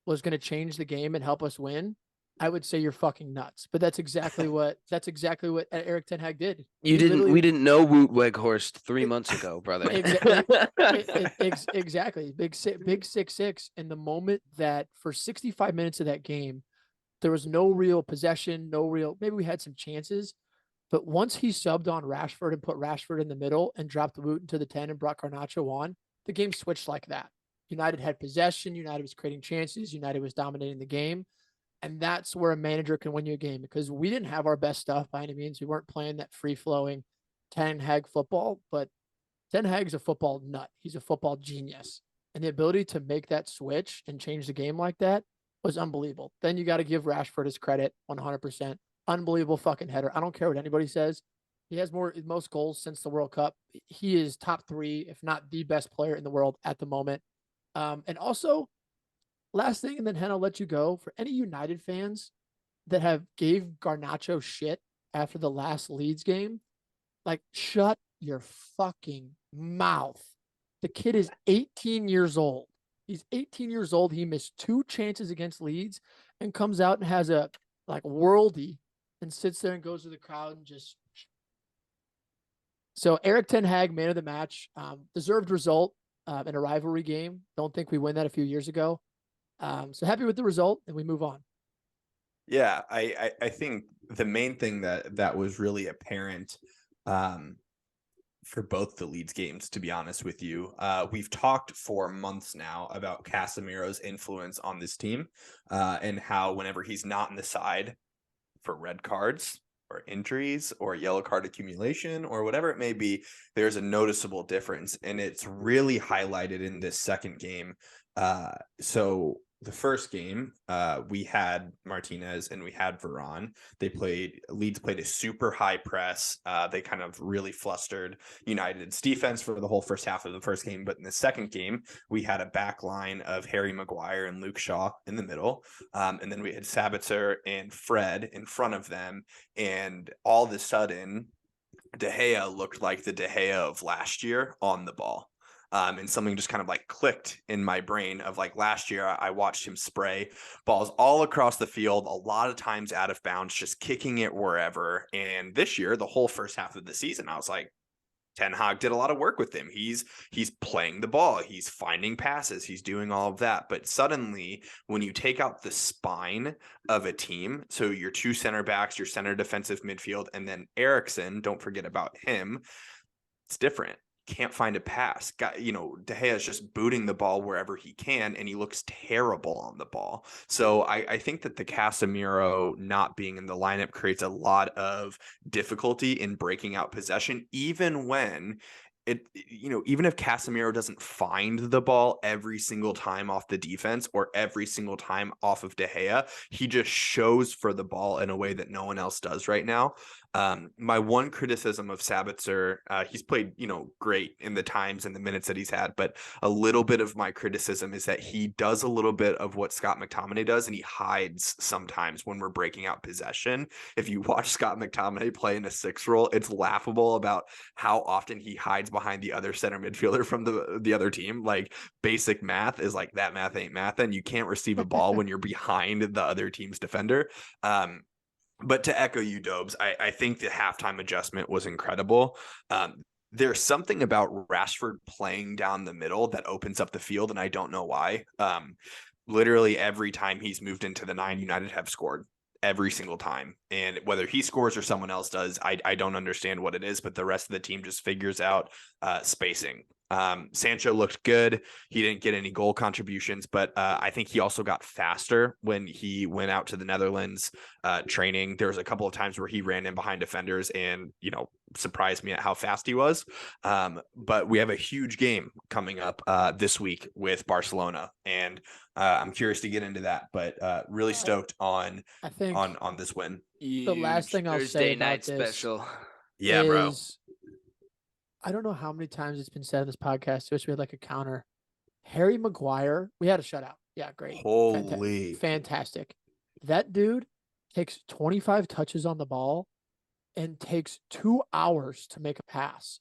was going to change the game and help us win, I would say you're fucking nuts. But that's exactly what Erik ten Hag did. We didn't know Wout Weghorst 3 months ago, brother. Exactly. Big 6-6. And the moment that for 65 minutes of that game, there was no real possession, maybe we had some chances. But once he subbed on Rashford and put Rashford in the middle and dropped Wout into the 10 and brought Garnacho on, the game switched like that. United had possession. United was creating chances. United was dominating the game. And that's where a manager can win you a game, because we didn't have our best stuff by any means. We weren't playing that free-flowing Ten Hag football, but Ten Hag's a football nut. He's a football genius. And the ability to make that switch and change the game like that was unbelievable. Then you got to give Rashford his credit 100%. Unbelievable fucking header. I don't care what anybody says. He has most goals since the World Cup. He is top 3, if not the best player in the world at the moment. And also, last thing, and then Hen, I'll let you go. For any United fans that have gave Garnacho shit after the last Leeds game, like, shut your fucking mouth. The kid is 18 years old. He's 18 years old. He missed 2 chances against Leeds and comes out and has a like worldie and sits there and goes to the crowd and just. So Eric Ten Hag, man of the match, deserved result in a rivalry game. Don't think we win that a few years ago. So happy with the result, and we move on. Yeah, I think the main thing that was really apparent for both the Leeds games, to be honest with you, we've talked for months now about Casemiro's influence on this team and how whenever he's not in the side for red cards or injuries or yellow card accumulation or whatever it may be, there's a noticeable difference. And it's really highlighted in this second game. So the first game, we had Martinez and we had Varane. Leeds played a super high press. They kind of really flustered United's defense for the whole first half of the first game. But in the second game, we had a back line of Harry Maguire and Luke Shaw in the middle. And then we had Sabitzer and Fred in front of them. And all of a sudden, De Gea looked like the De Gea of last year on the ball. And something just kind of like clicked in my brain of like last year, I watched him spray balls all across the field, a lot of times out of bounds, just kicking it wherever. And this year, the whole first half of the season, I was like, Ten Hag did a lot of work with him. He's playing the ball. He's finding passes. He's doing all of that. But suddenly, when you take out the spine of a team, so your 2 center backs, your center defensive midfield, and then Eriksen, don't forget about him, it's different. Can't find a pass. De Gea is just booting the ball wherever he can, and he looks terrible on the ball. So I think that the Casemiro not being in the lineup creates a lot of difficulty in breaking out possession, even when even if Casemiro doesn't find the ball every single time off the defense or every single time off of De Gea, he just shows for the ball in a way that no one else does right now. My one criticism of Sabitzer, he's played, great in the times and the minutes that he's had, but a little bit of my criticism is that he does a little bit of what Scott McTominay does, and he hides sometimes when we're breaking out possession. If you watch Scott McTominay play in a 6 role, it's laughable about how often he hides behind the other center midfielder from the other team. Like, basic math is like, that math ain't math, and you can't receive a ball when you're behind the other team's defender. But to echo you, Dobes, I think the halftime adjustment was incredible. There's something about Rashford playing down the middle that opens up the field, and I don't know why. Literally every time he's moved into the 9, United have scored. Every single time. And whether he scores or someone else does, I don't understand what it is, but the rest of the team just figures out spacing. Sancho looked good. He didn't get any goal contributions, but I think he also got faster when he went out to the Netherlands training. There was a couple of times where he ran in behind defenders and, surprised me at how fast he was. But we have a huge game coming up this week with Barcelona, and I'm curious to get into that, but really stoked on this win. The last thing I'll say about night this special. Yeah, bro. I don't know how many times it's been said in this podcast. Wish we had like a counter. Harry Maguire, we had a shutout. Yeah, great. Holy. Fantastic. That dude takes 25 touches on the ball and takes 2 hours to make a pass.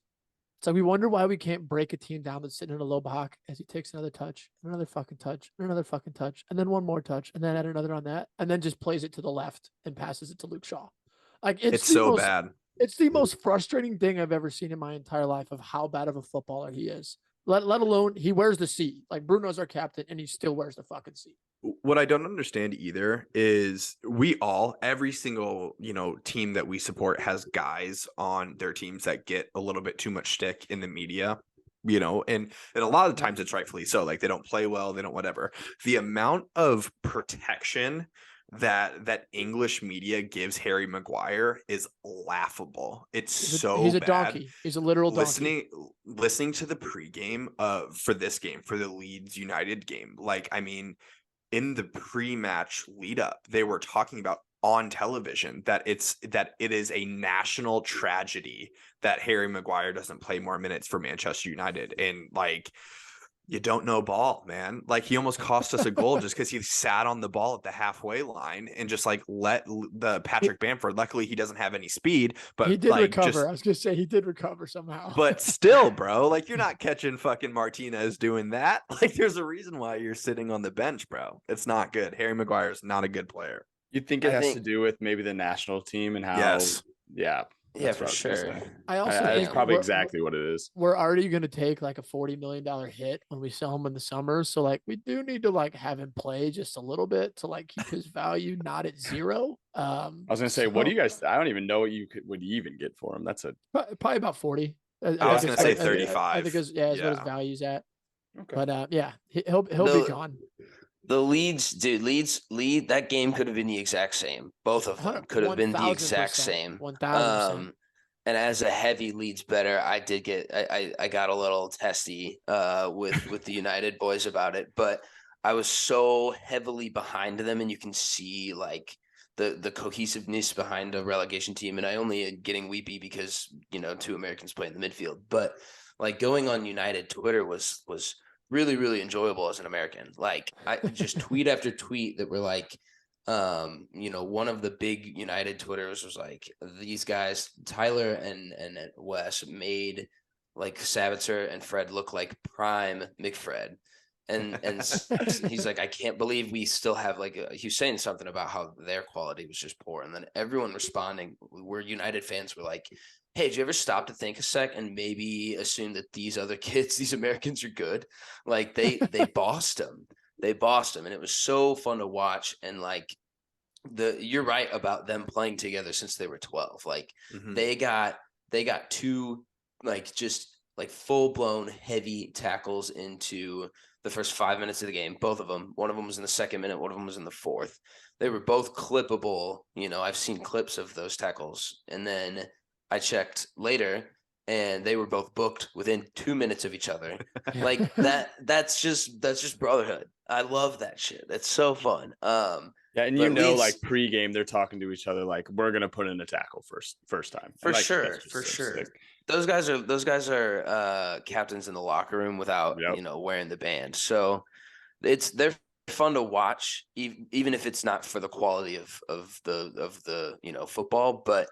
So we wonder why we can't break a team down that's sitting in a low block as he takes another touch, another fucking touch, another fucking touch, and then one more touch, and then add another on that, and then just plays it to the left and passes it to Luke Shaw. Like, it's so bad. It's the most frustrating thing I've ever seen in my entire life of how bad of a footballer he is. Let alone he wears the C. Like, Bruno's our captain, and he still wears the fucking C. What I don't understand either is every single, team that we support has guys on their teams that get a little bit too much shtick in the media, and a lot of times it's rightfully so. Like, they don't play well, they don't whatever. The amount of protection that English media gives Harry Maguire is laughable. He's a donkey. He's a literal donkey. Listening to the pregame for this game, for the Leeds United game, like, I mean, in the pre-match lead up, they were talking about on television that it is a national tragedy that Harry Maguire doesn't play more minutes for Manchester United. And like, You don't know ball, man. Like he almost cost us a goal just because he sat on the ball at the halfway line and just like let the Patrick Bamford. Luckily, he doesn't have any speed, but he did like recover. I was gonna say he did recover somehow. But still, bro, like you're not catching fucking Martinez doing that. Like there's a reason why you're sitting on the bench, bro. It's not good. Harry Maguire is not a good player. You'd think it has to do with maybe the national team and how. Yes. Yeah. Yeah, for sure. I also That's think probably exactly what it is. We're already going to take like a $40 million hit when we sell him in the summer. So like we do need to like have him play just a little bit to like keep his value not at zero. I was gonna say, what do you guys? I don't even know what would you even get for him. That's probably about 40. I was gonna say 35. I think is what his value's at. Okay. But yeah, he'll be gone. The Leeds, that game could have been the exact same. Both of them could have been the exact same. 1000%. And as a heavy Leeds better, I did get I got a little testy with the United boys about it, but I was so heavily behind them, and you can see like the cohesiveness behind a relegation team. And I only getting weepy because two Americans play in the midfield, but like going on United Twitter was really, really enjoyable as an American. Like I just tweet after tweet that were like, one of the big United Twitters was like, these guys, Tyler and Wes made like Sabitzer and Fred look like prime McFred. And he's like, I can't believe we still have he was saying something about how their quality was just poor. And then everyone responding, we're United fans, were like, hey, did you ever stop to think a sec and maybe assume that these other kids, these Americans are good? Like they bossed them. They bossed them. And it was so fun to watch. And like you're right about them playing together since they were 12. Like they got two just full blown heavy tackles into the first 5 minutes of the game. Both of them. One of them was in the second minute. One of them was in the fourth. They were both clippable. I've seen clips of those tackles. And then I checked later and they were both booked within 2 minutes of each other. Like that's just brotherhood. I love that shit. It's so fun. Yeah, and Leeds, pregame they're talking to each other like, we're gonna put in a tackle first time. For sure. Sick. Those guys are captains in the locker room without wearing the band. So they're fun to watch, even if it's not for the quality of the football, but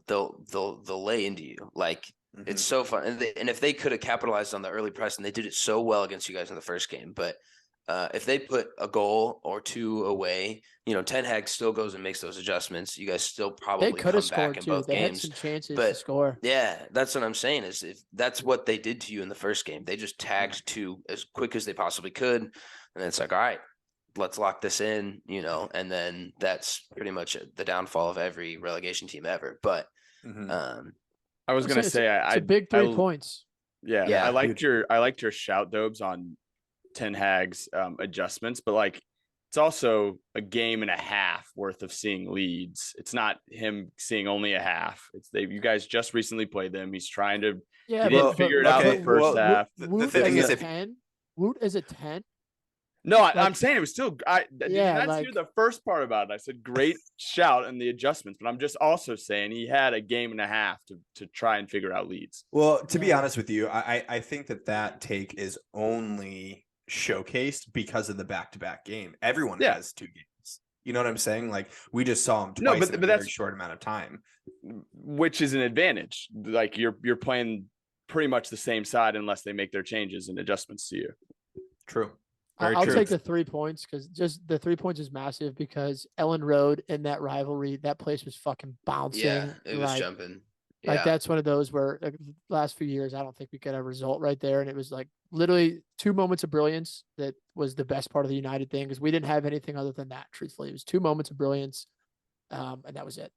they'll lay into you. Like it's so fun. And if they could have capitalized on the early press, and they did it so well against you guys in the first game, but if they put a goal or two away, Ten Hag still goes and makes those adjustments. You guys still probably could have scored in too. both they games. had some chances to score. Yeah, that's what I'm saying. Is if that's what they did to you in the first game, they just tagged two as quick as they possibly could, and then it's like, all right, let's lock this in, and then that's pretty much the downfall of every relegation team ever. But I was gonna say it's a big 3 points. Yeah, I liked your shout, Dobes, on Ten Hag's adjustments, but it's also a game and a half worth of seeing Leeds. It's not him seeing only a half. You guys just recently played them. He's trying to figure it out in the first half. The thing is, Woot is a 10. No, I'm saying it was still. Did you not hear the first part about it? I said great shout and the adjustments, but I'm just also saying he had a game and a half to try and figure out Leeds. Well, to be honest with you, I think that take is only showcased because of the back-to-back game. Everyone has 2 games. You know what I'm saying? Like we just saw him twice in a very short amount of time, which is an advantage. Like you're playing pretty much the same side unless they make their changes and adjustments to you. True. I'll take the 3 points because just the 3 points is massive because Ellen Road in that rivalry, that place was fucking bouncing. Yeah, it was jumping. Like that's one of those where the last few years, I don't think we get a result right there. And it was literally 2 moments of brilliance. That was the best part of the United thing because we didn't have anything other than that. Truthfully, it was 2 moments of brilliance. And that was it.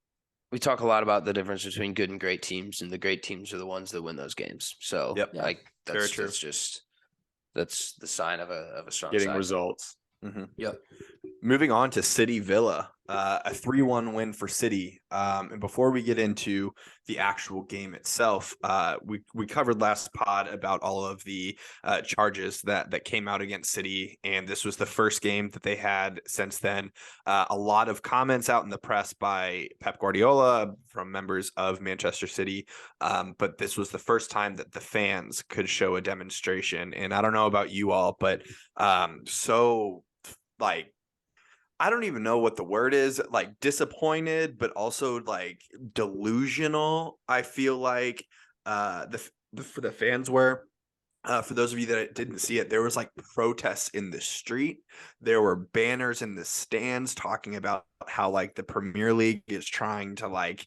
We talk a lot about the difference between good and great teams, and the great teams are the ones that win those games. So that's the sign of a strong getting side. results. Yep. moving on to City Villa, a 3-1 win for City. And before we get into the actual game itself, we covered last pod about all of the charges that came out against City, and this was the first game that they had since then. A lot of comments out in the press by Pep Guardiola from members of Manchester City, but this was the first time that the fans could show a demonstration. And I don't know about you all, but like, I don't even know what the word is, like disappointed, but also like delusional. I feel like the fans were. For those of you that didn't see it, there was like protests in the street. There were banners in the stands talking about how like the Premier League is trying to like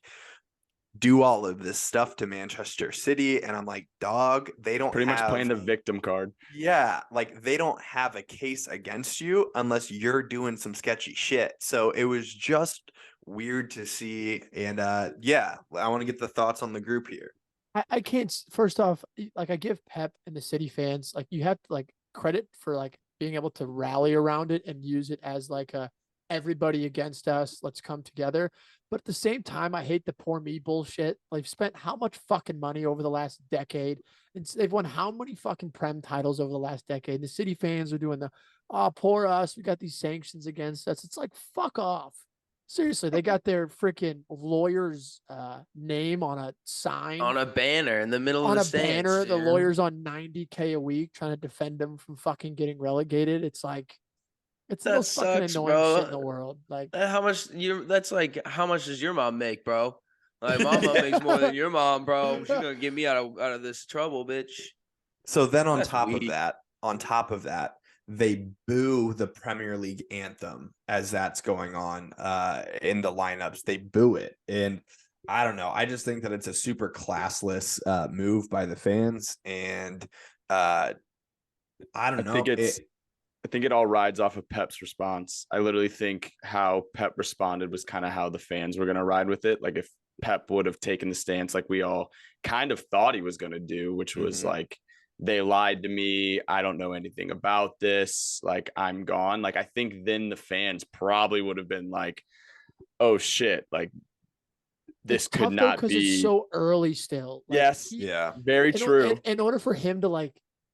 do all of this stuff to Manchester City. And I'm like, dog, they don't pretty much playing the victim card. Yeah, like they don't have a case against you unless you're doing some sketchy shit. So it was just weird to see. And yeah, I want to get the thoughts on the group here. I can't, first off, like I give Pep and the City fans, like you have to like credit for like being able to rally around it and use it as like a everybody against us, let's come together. But at the same time, I hate the poor me bullshit. They've spent how much fucking money over the last decade, and they've won how many fucking Prem titles over the last decade. The City fans are doing the, oh, poor us, we got these sanctions against us. It's like, fuck off. Seriously, they got their freaking lawyer's name on a sign, on a banner in the middle of the stands. On a banner, the lawyer's on $90K a week trying to defend them from fucking getting relegated. It's like, it's the most fucking annoying shit in the world. Like, how much that's like, how much does your mom make, bro? Like, my mom makes more than your mom, bro. She's gonna get me out of this trouble, bitch. So then on top of that, they boo the Premier League anthem as that's going on in the lineups. They boo it. And I don't know. I just think that it's a super classless move by the fans. And I don't know. I think it all rides off of Pep's response. I literally think how Pep responded was kind of how the fans were going to ride with it. Like if Pep would have taken the stance like we all kind of thought he was going to do, which was like, they lied to me. I don't know anything about this. Like, I'm gone. Like, I think then the fans probably would have been like, oh shit, like this could not be. Because it's so early still. Like, yes. Yeah. Very true. In order for him to like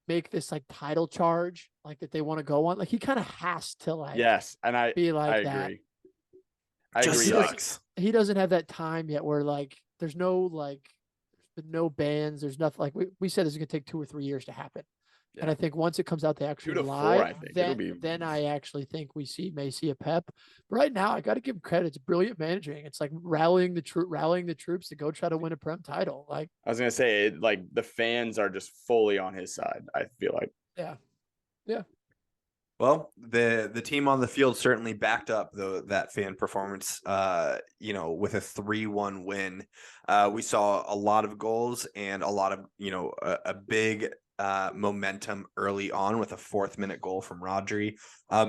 make this like title charge, like that they want to go on, like he kind of has to like, yes, and I be like I that. agree. I agree. He doesn't have that time yet where like there's no like no bans, there's nothing. Like we said this is gonna take 2 or 3 years to happen. Yeah. And I think once it comes out they actually 2 to lie, 4, then I actually think we may see a Pep. But right now I gotta give him credit. It's brilliant managing. It's like rallying the troops to go try to win a Prem title. Like I was gonna say, like the fans are just fully on his side, I feel like. Yeah. Yeah. Well, the team on the field certainly backed up that fan performance, with a 3-1 win. We saw a lot of goals and a lot of, a big momentum early on with a 4th-minute goal from Rodri.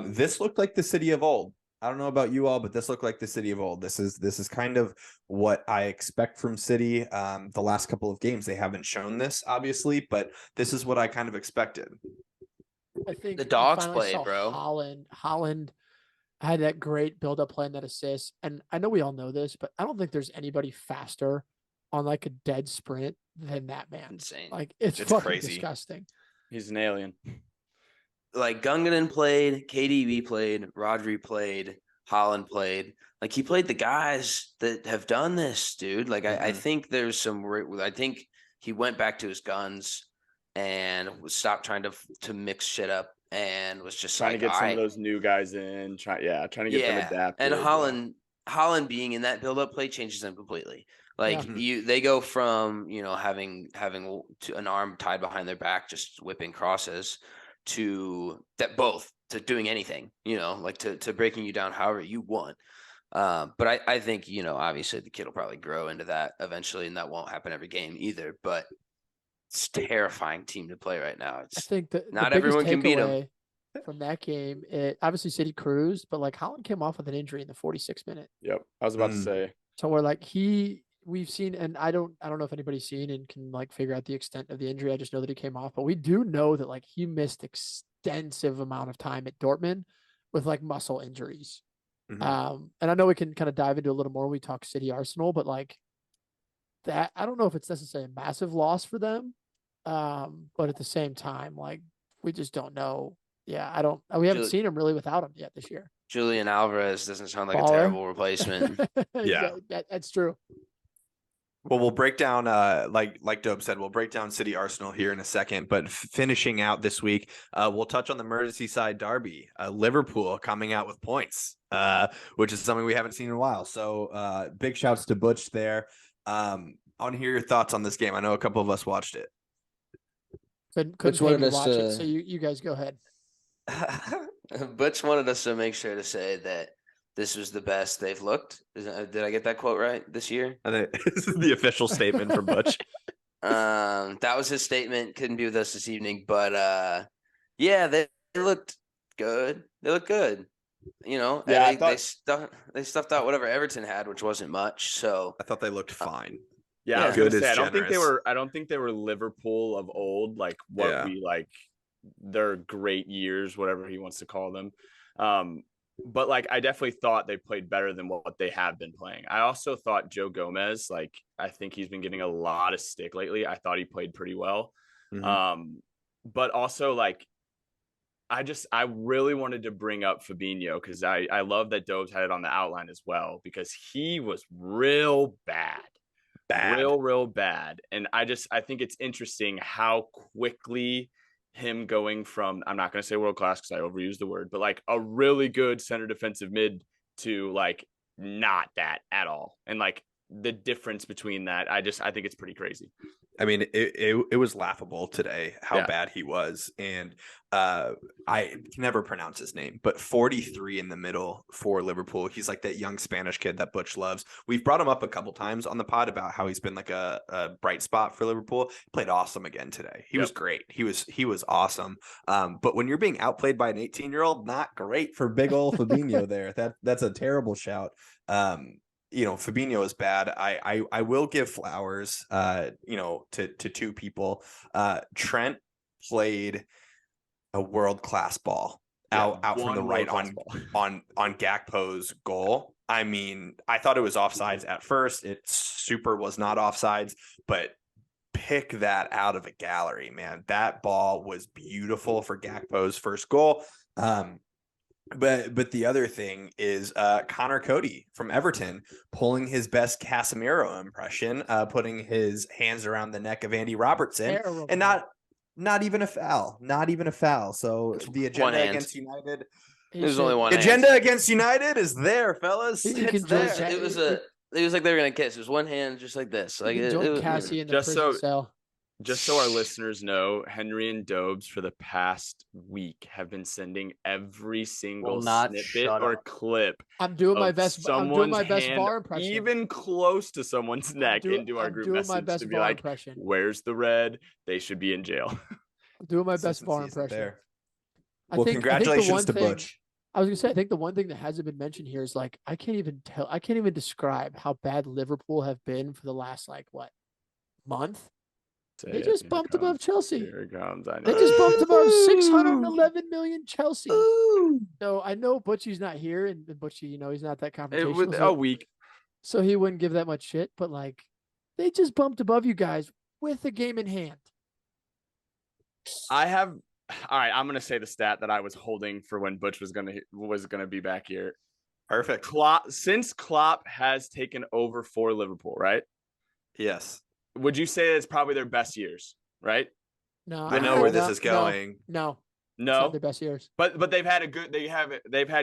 This looked like the City of old. I don't know about you all, but this looked like the City of old. This is kind of what I expect from City. The last couple of games, they haven't shown this, obviously, but this is what I kind of expected. I think the dogs played, bro. Holland had that great build-up play and that assist. And I know we all know this, but I don't think there's anybody faster on like a dead sprint than that man. Insane. Like it's fucking crazy. Disgusting. He's an alien. Like Gundogan played, KDB played, Rodri played, Holland played. Like he played the guys that have done this, dude. Like I think there's some. I think he went back to his guns and stopped trying to mix shit up and was just trying to get some of those new guys in. Trying to get them adapted. And Holland being in that build-up play changes them completely. Like they go from having an arm tied behind their back, just whipping crosses, to doing anything, like to breaking you down however you want. But I think obviously the kid will probably grow into that eventually, and that won't happen every game either. But it's a terrifying team to play right now. I think that not everyone can beat them. From that game, obviously City cruised, but like Holland came off with an injury in the 46th minute. Yep, I was about to say. So we're like we've seen, and I don't know if anybody's seen and can like figure out the extent of the injury. I just know that he came off, but we do know that like he missed extensive amount of time at Dortmund with like muscle injuries. Mhm. And I know we can kind of dive into a little more when we talk City Arsenal, but like that, I don't know if it's necessarily a massive loss for them. But at the same time, like we just don't know. Yeah, we haven't Ju- seen him really without him yet this year. Julian Alvarez doesn't sound like a Baller. terrible replacement. Yeah. That's true. Well, we'll break down, like Dope said, we'll break down City Arsenal here in a second. But finishing out this week, we'll touch on the Merseyside derby. Liverpool coming out with points, which is something we haven't seen in a while. So big shouts to Butch there. I want to hear your thoughts on this game. I know a couple of us watched it. Couldn't Butch pay me wanted to us watch it, to- so you guys go ahead. Butch wanted us to make sure to say that this was the best they've looked. Did I get that quote right this year? I think this is the official statement from Butch. That was his statement. Couldn't be with us this evening, but yeah, they looked good. They looked good. You know, Yeah, and they stuffed out whatever Everton had, which wasn't much. So I thought they looked fine. Yeah, Yeah. I was gonna Good say, is generous. I don't think they were Liverpool of old, like what Yeah. we like their great years, whatever he wants to call them. But like I definitely thought they played better than what they have been playing. I also thought Joe Gomez, like I think he's been getting a lot of stick lately. I thought he played pretty well. Mhm. But also like I really wanted to bring up Fabinho because I love that Dobbs had it on the outline as well because he was real bad. Real bad. And I think it's interesting how quickly him going from, I'm not going to say world class because I overused the word, but like a really good center defensive mid to like not that at all. And like the difference between that, I think it's pretty crazy. I mean, it was laughable today how bad he was. And I can never pronounce his name, but 43 in the middle for Liverpool. He's like that young Spanish kid that Butch loves. We've brought him up a couple times on the pod about how he's been like a bright spot for Liverpool. He played awesome again today. He was great. He was awesome. But when you're being outplayed by an 18-year-old, not great for big old Fabinho there. That's a terrible shout. Fabinho is bad. I will give flowers, to two people. Trent played a world-class ball out from the right on Gakpo's goal. I mean, I thought it was offsides at first. It super was not offsides, but pick that out of a gallery, man. That ball was beautiful for Gakpo's first goal. But the other thing is Connor Cody from Everton pulling his best Casemiro impression, putting his hands around the neck of Andy Robertson, and not even a foul. So the agenda against United, there's only one agenda hand. Against United is there, fellas. It's there. It was like they were gonna kiss. It was one hand just like this. Like it Cassie in the prison cell. Just so our listeners know, Henry and Dobes for the past week have been sending every single snippet or clip. I'm doing my best. I'm doing my best VAR impression. Even close to someone's neck into our group message to be like, impression. Where's the red? They should be in jail. I'm doing my best VAR impression. There. Congratulations to Butch. I was gonna say, I think the one thing that hasn't been mentioned here is like I can't even describe how bad Liverpool have been for the last month. They just bumped above Chelsea. Here it comes. I know. They just bumped above 611 million Chelsea. So I know Butchie's not here, and Butchie, he's not that confrontational. A week. So he wouldn't give that much shit, but they just bumped above you guys with a game in hand. All right, I'm gonna say the stat that I was holding for when Butch was gonna be back here. Perfect. Since Klopp has taken over for Liverpool, right? Yes. Would you say it's probably their best years, right? No, I know where this is going. No, it's not their best years. But they've had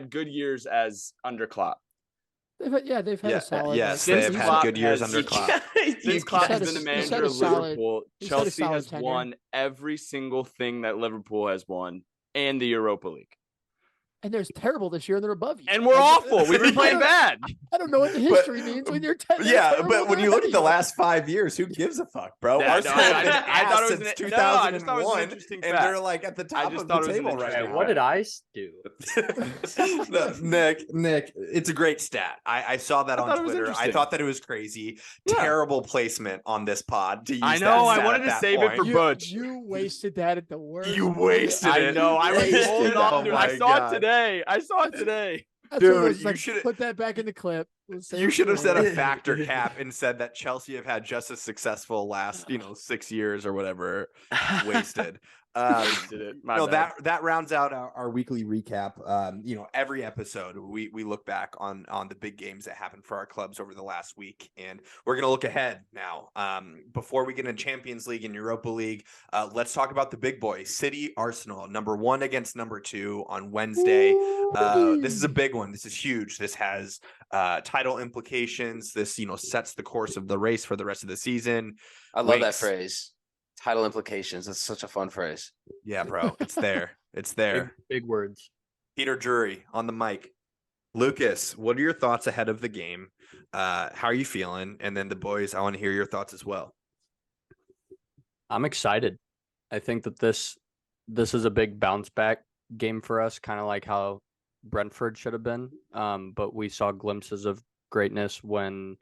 good years as under Klopp. They've had a solid. Yes, they've had good years under Klopp. Since Klopp has been the manager of Liverpool, Chelsea has tenure. won every single thing that Liverpool has won and the Europa League. And they're terrible this year, and they're above you. And we're awful. We've been playing bad. I don't know what the history means when you're 10. Yeah, but when you look at the last 5 years, who gives a fuck, bro? Arsenal has been ass since 2001, and they're at the top of the table right now. What did I do? Nick, it's a great stat. I saw that on Twitter. I thought that it was crazy. Yeah. Terrible placement on this pod to use. I know. I wanted to save it for Butch. You wasted that at the worst. You wasted it. I know. I was holding on to it. I saw it today. today. I saw it today. That's Dude, one of those, you like, should- put that back in the clip. You should have said a factor cap and said that Chelsea have had just as successful last, 6 years or whatever wasted. Wasted it. My bad. That rounds out our weekly recap. Every episode we look back on the big games that happened for our clubs over the last week, and we're gonna look ahead now. Before we get into Champions League and Europa League, let's talk about the big boys. City Arsenal, number 1 against number 2 on Wednesday. This is a big one. This is huge. This has title implications. This sets the course of the race for the rest of the season. I love that phrase. Title implications. That's such a fun phrase. Yeah, bro. It's there. It's there. Big words. Peter Drury on the mic. Lucas, what are your thoughts ahead of the game? How are you feeling? And then the boys, I want to hear your thoughts as well. I'm excited. I think that this is a big bounce back game for us, kind of like how Brentford should have been. But we saw glimpses of greatness when,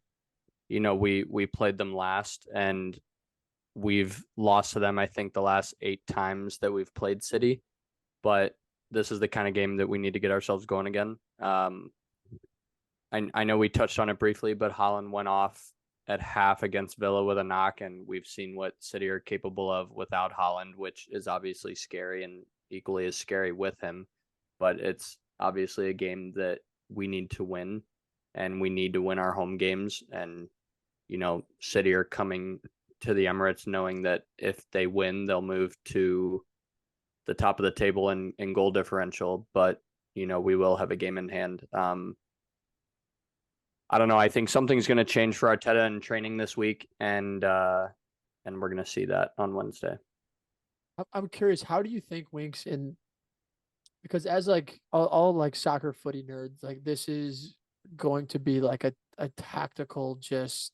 we played them last, and we've lost to them, I think, the last 8 times that we've played City. But this is the kind of game that we need to get ourselves going again. I know we touched on it briefly, but Haaland went off at half against Villa with a knock, and we've seen what City are capable of without Haaland, which is obviously scary and equally as scary with him. But it's obviously a game that we need to win, and we need to win our home games. And, City are coming to the Emirates knowing that if they win, they'll move to the top of the table in goal differential. But, we will have a game in hand. I don't know. I think something's going to change for Arteta in training this week, and we're going to see that on Wednesday. I'm curious, how do you think Winks because as like all like soccer footy nerds, like this is going to be like a tactical, just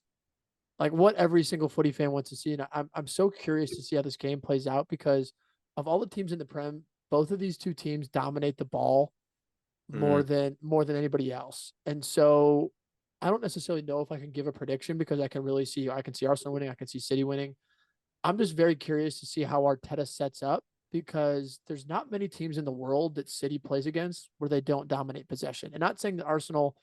like what every single footy fan wants to see. And I'm so curious to see how this game plays out, because of all the teams in the Prem, both of these two teams dominate the ball more than anybody else. And so I don't necessarily know if I can give a prediction, because I can see Arsenal winning. I can see City winning. I'm just very curious to see how Arteta sets up, because there's not many teams in the world that City plays against where they don't dominate possession. And not saying that Arsenal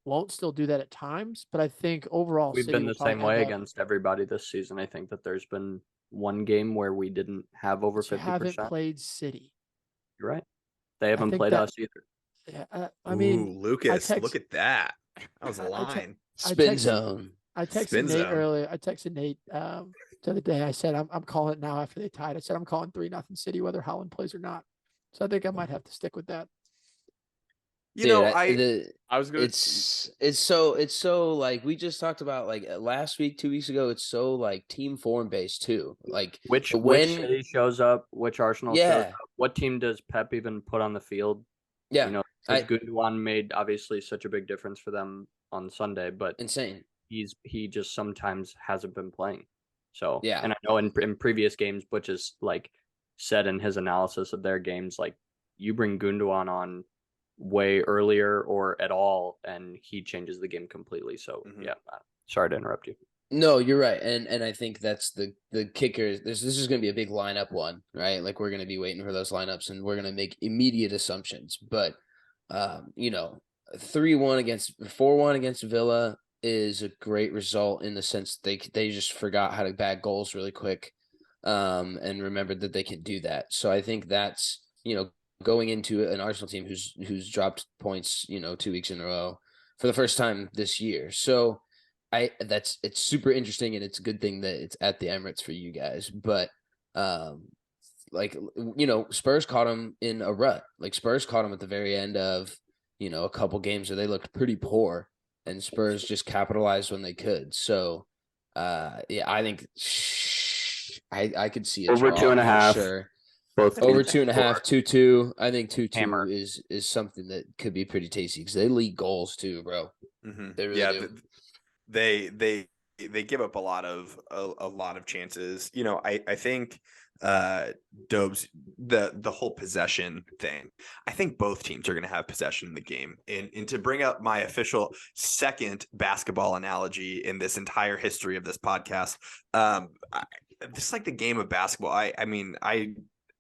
won't still do that at times, but I think overall we've City been the same way against everybody this season. I think that there's been one game where we didn't have over 50%. Haven't played City. You're right. They haven't played us either. Yeah, I mean, Lucas, look at that. That was a line. Spin zone. I texted Nate earlier. I texted Nate the other day. I said I'm calling it now after they tied. I said I'm calling 3-0 City whether Haaland plays or not. So I think I might have to stick with that. I was gonna. It's so like we just talked about like last week, 2 weeks ago. It's so like team form based too. Like which City shows up, which Arsenal shows up. What team does Pep even put on the field? Yeah, Gundogan made obviously such a big difference for them on Sunday, but insane. He just sometimes hasn't been playing. So yeah, and I know in previous games, Butch has like said in his analysis of their games, like you bring Gundogan on way earlier or at all, and he changes the game completely. So yeah, sorry to interrupt you. No, you're right, and I think that's the kicker. This is going to be a big lineup one, right? Like we're going to be waiting for those lineups, and we're going to make immediate assumptions. But 4-1 against Villa is a great result in the sense they just forgot how to bag goals really quick, and remembered that they can do that. So I think that's going into an Arsenal team who's dropped points 2 weeks in a row for the first time this year. So it's super interesting, and it's a good thing that it's at the Emirates for you guys. But Spurs caught them in a rut. Like Spurs caught them at the very end of a couple games where they looked pretty poor, and Spurs just capitalized when they could. So I think I could see it over 2.5. Sure. Both over 2.5, 2-2. I think 2-2 is something that could be pretty tasty because they lead goals too, bro. They really do. They give up a lot of chances. I think Dobes, the whole possession thing. I think both teams are going to have possession in the game. And to bring up my official second basketball analogy in this entire history of this podcast, just like the game of basketball. I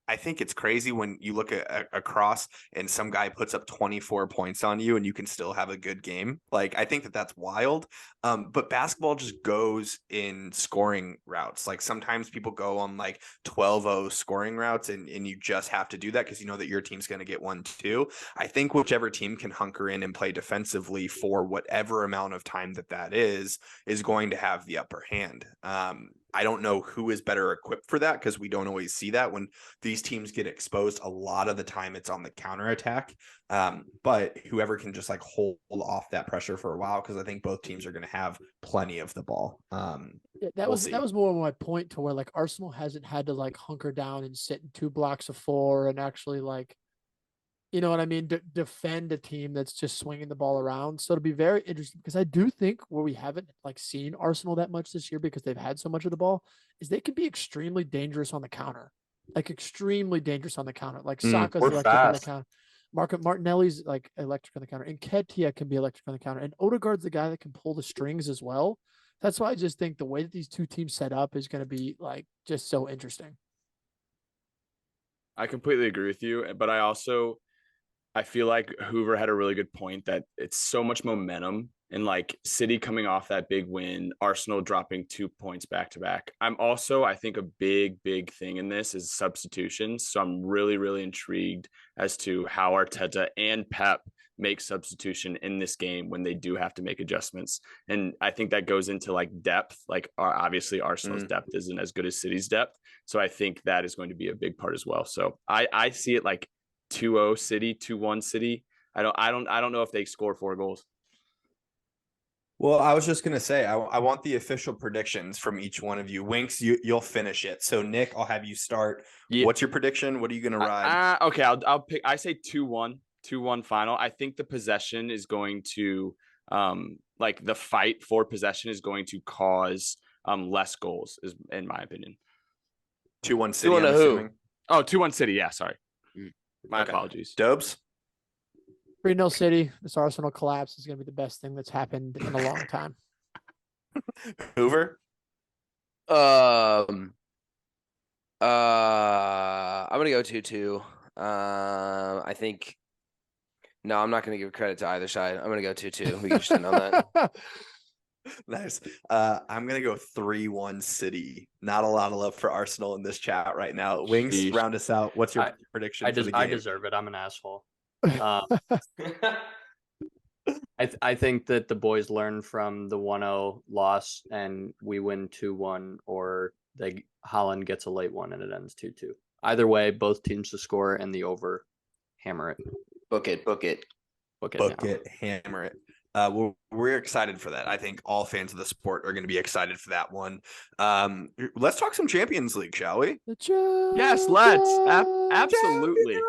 I think it's crazy when you look at across and some guy puts up 24 points on you and you can still have a good game. Like, I think that that's wild. But basketball just goes in scoring routes. Like, sometimes people go on like 12-0 scoring routes and you just have to do that because you know that your team's going to get one too. I think whichever team can hunker in and play defensively for whatever amount of time that is going to have the upper hand. I don't know who is better equipped for that because we don't always see that when these teams get exposed. A lot of the time it's on the counterattack. But whoever can just like hold off that pressure for a while, because I think both teams are going to have plenty of the ball. That was more of my point, to where like Arsenal hasn't had to like hunker down and sit in 2 blocks of 4 and actually like, you know what I mean, defend a team that's just swinging the ball around. So it'll be very interesting, because I do think where we haven't like seen Arsenal that much this year because they've had so much of the ball is they can be extremely dangerous on the counter, like extremely dangerous on the counter. Like Saka's electric on the counter. Martinelli's like electric on the counter, and Nketiah can be electric on the counter, and Odegaard's the guy that can pull the strings as well. That's why I just think the way that these two teams set up is going to be like just so interesting. I completely agree with you, but I feel like Hoover had a really good point that it's so much momentum, and like City coming off that big win, Arsenal dropping 2 points back to back. I think a big thing in this is substitutions. So I'm really, really intrigued as to how Arteta and Pep make substitution in this game when they do have to make adjustments. And I think that goes into like depth. Like obviously Arsenal's depth isn't as good as City's depth. So I think that is going to be a big part as well. So I see it like 2-0 City, 2-1 City. I don't know if they score 4 goals. Well, I was just going to say, I want the official predictions from each one of you. Winks, you'll finish it. So, Nick, I'll have you start. Yeah. What's your prediction? What are you going to ride? Okay, I'll pick. I say 2-1 final. I think the possession is going to, like the fight for possession is going to cause less goals, is in my opinion. 2-1 City, I'm assuming. Oh, 2-1 City. Yeah, sorry. My apologies. Dobes? 3-0 City. This Arsenal collapse is going to be the best thing that's happened in a long time. Hoover? I'm going to go 2-2. I think – no, I'm not going to give credit to either side. I'm going to go 2-2. We can just end on that. Nice. I'm going to go 3-1 City. Not a lot of love for Arsenal in this chat right now. Wings, round us out. What's your prediction for the game? I deserve it. I'm an asshole. I think that the boys learn from the 1-0 loss and we win 2-1, or Holland gets a late one and it ends 2-2. Either way, both teams to score and the over, hammer it. Book it. Hammer it. We're excited for that. I think all fans of the sport are going to be excited for that one. Let's talk some Champions League, shall we? Yes, let's. Absolutely.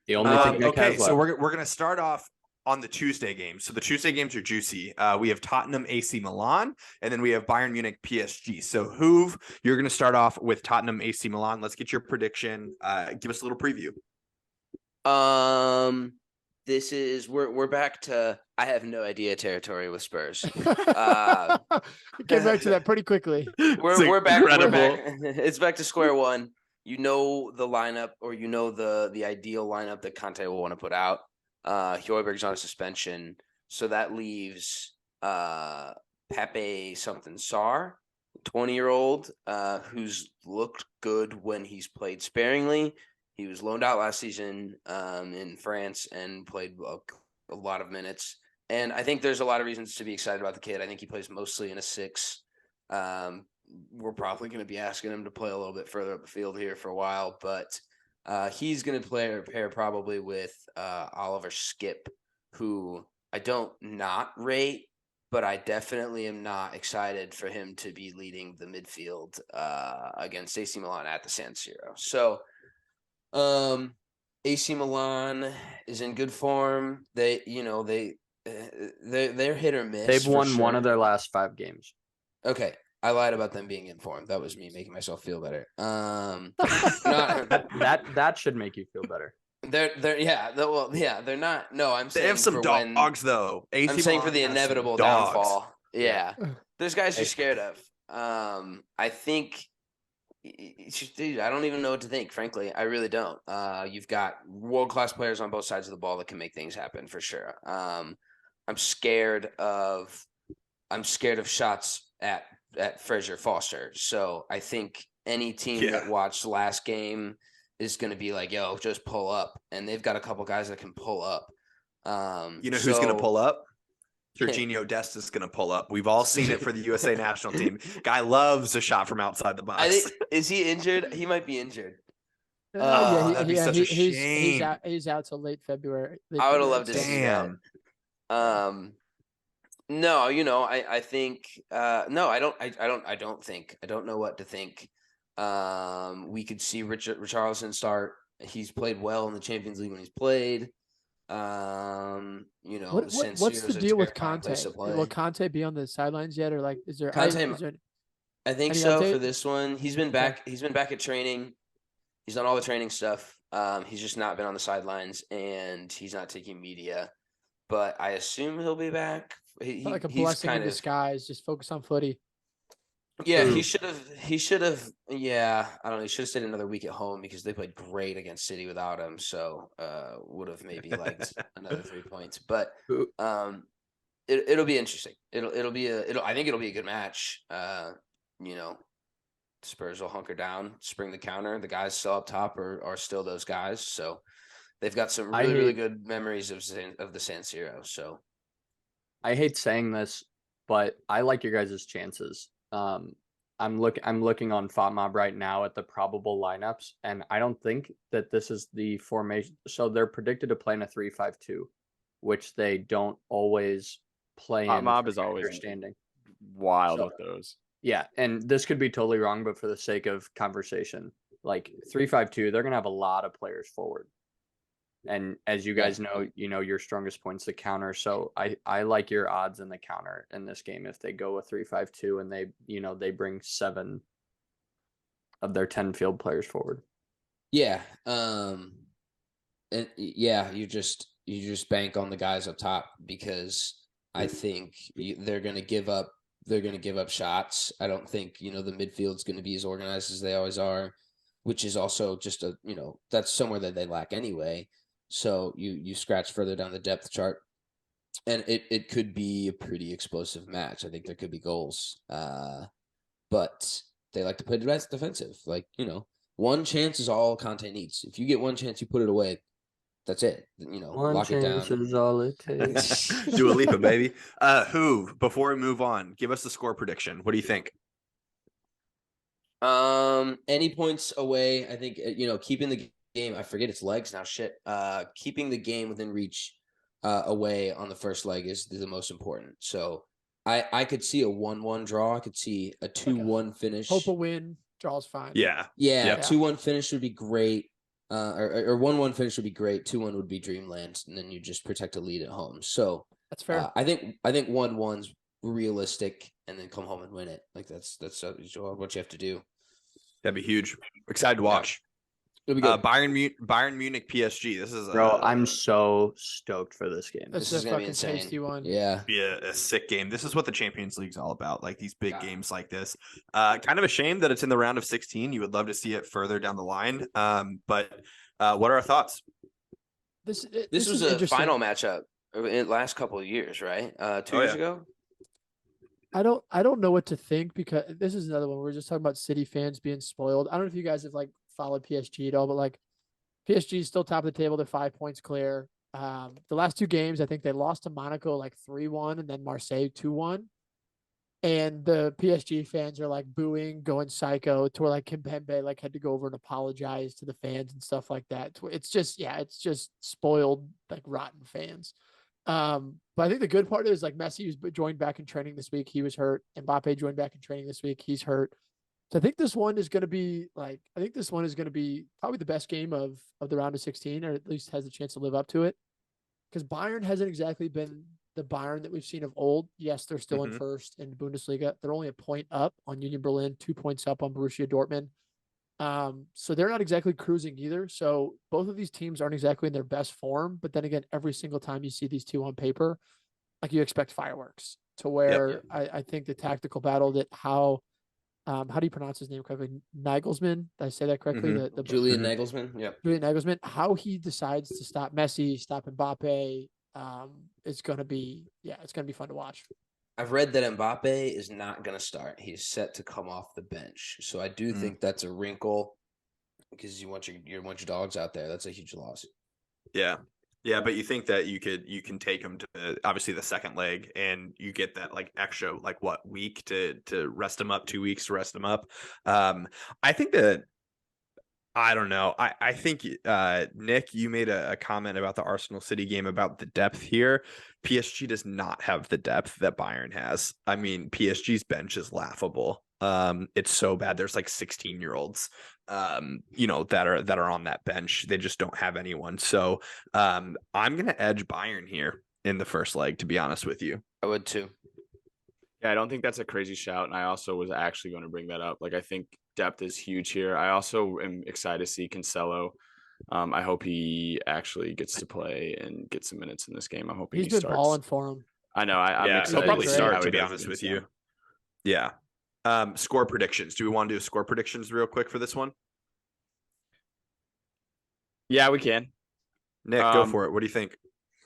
The only thing okay, so we're going to start off on the Tuesday games. So the Tuesday games are juicy. We have Tottenham, AC Milan, and then we have Bayern Munich, PSG. So Hoove, you're going to start off with Tottenham, AC Milan. Let's get your prediction. Give us a little preview. This is we're back to I have no idea territory with Spurs. Get back to that pretty quickly. We're back. It's back to square one. You know the lineup, or you know the ideal lineup that Conte will want to put out. Højbjerg's on a suspension, so that leaves Pepe something Sarr, 20-year-old, who's looked good when he's played sparingly. He was loaned out last season in France and played a lot of minutes. And I think there's a lot of reasons to be excited about the kid. I think he plays mostly in a 6. We're probably going to be asking him to play a little bit further up the field here for a while, but he's going to pair probably with Oliver Skip, who I don't not rate, but I definitely am not excited for him to be leading the midfield against AC Milan at the San Siro. So AC Milan is in good form. They're hit or miss. They've won one of their last 5 games. Okay. I lied about them being in form. That was me making myself feel better. That should make you feel better. They're not. No, I'm saying they have some dogs though. AC I'm saying for the inevitable downfall. Yeah, there's guys you're scared of. I think Dude, I don't even know what to think, frankly. I really don't. You've got world-class players on both sides of the ball that can make things happen for sure. I'm scared of shots at Fraser Foster. So I think any team that watched last game is going to be like, yo, just pull up. And they've got a couple guys that can pull up. Who's going to pull up? Jorginho Dest is going to pull up. We've all seen it for the USA national team. Guy loves a shot from outside the box. Is he injured? He might be injured. That'd be such a shame. He's out till late February. I would have loved to see that. No, I think no, I don't know what to think. We could see Richarlison start. He's played well in the Champions League when he's played. What's the deal with Conte? Will Conte be on the sidelines yet, or like is there? Conte, I think so update? For this one. He's been back. He's been back at training. He's done all the training stuff. He's just not been on the sidelines, and he's not taking media. But I assume he'll be back. He's like a blessing in disguise. Just focus on footy. Yeah, he should have. Yeah, I don't know. He should have stayed another week at home because they played great against City without him. So would have maybe liked another 3 points. But it'll be interesting. I think it'll be a good match. Spurs will hunker down, spring the counter. The guys still up top are still those guys. So they've got some really good memories of the San Siro. So I hate saying this, but I like your guys' chances. I'm looking on FOTMob right now at the probable lineups, and I don't think that this is the formation. So they're predicted to play in a 3-5-2, which they don't always play. FOTMob is always understanding wild with those. Yeah, and this could be totally wrong, but for the sake of conversation, like 3-5-2, they're gonna have a lot of players forward. And as you guys know, your strongest point's the counter. So I like your odds in the counter in this game if they go a 3-5-2 and they bring 7 of their 10 field players forward. Yeah. And yeah, you just bank on the guys up top because I think they're going to give up shots. I don't think, the midfield's going to be as organized as they always are, which is also just that's somewhere that they lack anyway. So you scratch further down the depth chart, and it could be a pretty explosive match. I think there could be goals, but they like to play defensive. Like, one chance is all Conte needs. If you get one chance, you put it away. That's it. Lock it down. One chance is all it takes. Dua Lipa, baby. Before we move on, give us the score prediction. What do you think? Any points away, I think, keeping the game, I forget its legs now. Keeping the game within reach away on the first leg is the most important. So I could see a 1-1 draw. I could see a 2-1 finish. Hope a win. Draw's fine. Yeah. 2-1 finish would be great. Or 1-1 finish would be great. 2-1 would be dreamland, and then you just protect a lead at home. So that's fair. I think 1-1's realistic, and then come home and win it. Like that's what you have to do. That'd be huge. Excited to watch. It'll be good. Bayern Munich PSG. This is I'm so stoked for this game. This is a fucking tasty one. Yeah, be a sick game. This is what the Champions League's all about. Like these big games like this. Kind of a shame that it's in the round of 16. You would love to see it further down the line. But what are our thoughts? This was a final matchup in the last couple of years, right? 2 years ago. I don't know what to think because this is another one. We're just talking about City fans being spoiled. I don't know if you guys have followed PSG at all, but PSG is still top of the table. They're 5 points clear. The last 2 games, I think they lost to Monaco 3-1 and then Marseille 2-1. And the PSG fans are booing, going psycho to where Kimpembe had to go over and apologize to the fans and stuff like that. It's just spoiled, rotten fans. But I think the good part is Messi was joined back in training this week. He was hurt. Mbappe joined back in training this week. He's hurt. So I think this one is going to be probably the best game of the round of 16, or at least has a chance to live up to it. Because Bayern hasn't exactly been the Bayern that we've seen of old. Yes, they're still in first in Bundesliga. They're only a point up on Union Berlin, 2 points up on Borussia Dortmund. So they're not exactly cruising either. So both of these teams aren't exactly in their best form. But then again, every single time you see these two on paper, you expect fireworks to where I think the tactical battle that how How do you pronounce his name correctly? Nagelsmann. Did I say that correctly? Mhm. The Julian Nagelsmann. Yep. Julian Nagelsmann. How he decides to stop Messi, stop Mbappe, it's gonna be fun to watch. I've read that Mbappe is not going to start. He's set to come off the bench. So I do think that's a wrinkle because you want your dogs out there. That's a huge loss. Yeah. Yeah, but you think that you can take him to obviously the second leg and you get that like extra like what week to rest him up, 2 weeks to rest him up. I think that I don't know. I think Nick, you made a comment about the Arsenal City game about the depth here. PSG does not have the depth that Bayern has. I mean, PSG's bench is laughable. It's so bad. There's like 16-year-olds, that are on that bench. They just don't have anyone. So I'm gonna edge Bayern here in the first leg, to be honest with you. I would too. Yeah, I don't think that's a crazy shout. And I also was actually going to bring that up. Like, I think depth is huge here. I also am excited to see Cancelo. I hope he actually gets to play and get some minutes in this game. I'm hoping He's been starts. balling for him. I know. I'm excited. He'll probably to see start, how to he be does honest with against you. them. Yeah. Score predictions. Do we want to do score predictions real quick for this one? Yeah, we can. Nick, go for it. What do you think?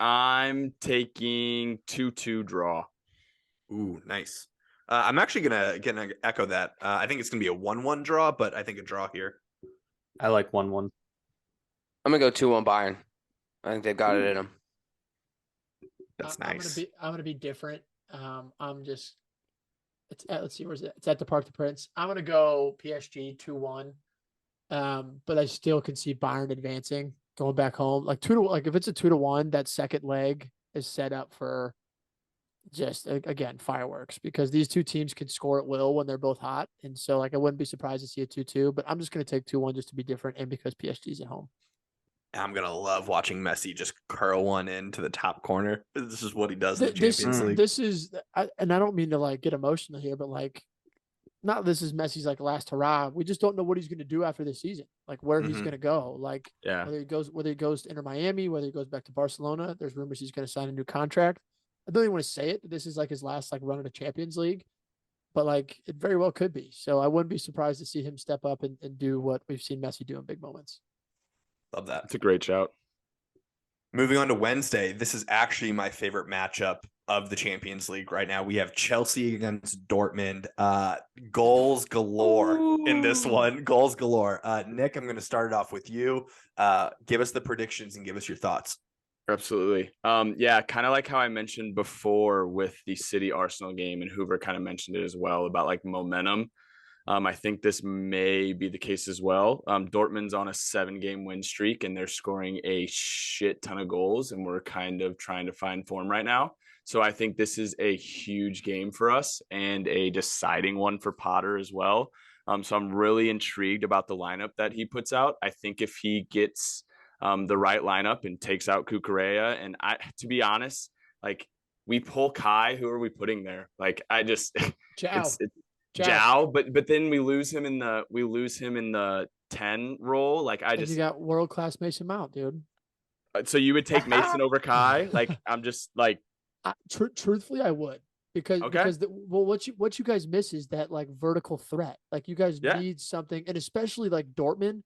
I'm taking 2-2 draw. Ooh, nice. I'm actually gonna echo that. I think it's gonna be a 1-1 draw, but I think a draw here. I like 1-1. I'm going to go 2-1 Bayern. I think they've got it in them. That's nice. I'm gonna be different. Let's see, where's it? It's at the Parc des Princes. I'm gonna go PSG 2-1. But I still can see Bayern advancing, going back home. Like if it's a 2-1, that second leg is set up for just again fireworks because these two teams can score at will when they're both hot. And so like I wouldn't be surprised to see a 2-2, but I'm just gonna take 2-1 just to be different and because PSG's at home. I'm gonna love watching Messi just curl one into the top corner. This is what he does in the Champions League. This is, and I don't mean to like get emotional here, but like, not this is Messi's like last hurrah. We just don't know what he's going to do after this season, like where he's going to go. Like whether he goes to Inter Miami, whether he goes back to Barcelona. There's rumors he's going to sign a new contract. I don't even want to say it. This is like his last like run at the Champions League, but like it very well could be. So I wouldn't be surprised to see him step up and do what we've seen Messi do in big moments. Love that. It's a great shout. Moving on to Wednesday, this is actually my favorite matchup of the Champions League right now. We have Chelsea against Dortmund. Goals galore in this one. Goals galore. Nick, I'm going to start it off with you. Give us the predictions and give us your thoughts. Absolutely. Yeah, kind of like how I mentioned before with the City Arsenal game, and Hoover kind of mentioned it as well about like momentum. I think this may be the case as well. Dortmund's on a 7-game win streak and they're scoring a shit ton of goals, and we're kind of trying to find form right now. So I think this is a huge game for us and a deciding one for Potter as well. So I'm really intrigued about the lineup that he puts out. I think if he gets the right lineup and takes out Cucurella, and to be honest, like we pull Kai, who are we putting there? Like I just Zhao, but then we lose him in the 10 role. Like you got world class Mason Mount, dude. So you would take Mason over Kai? Like I'm just like, truthfully, I would because what you guys miss is that like vertical threat. Like you guys need something, and especially like Dortmund.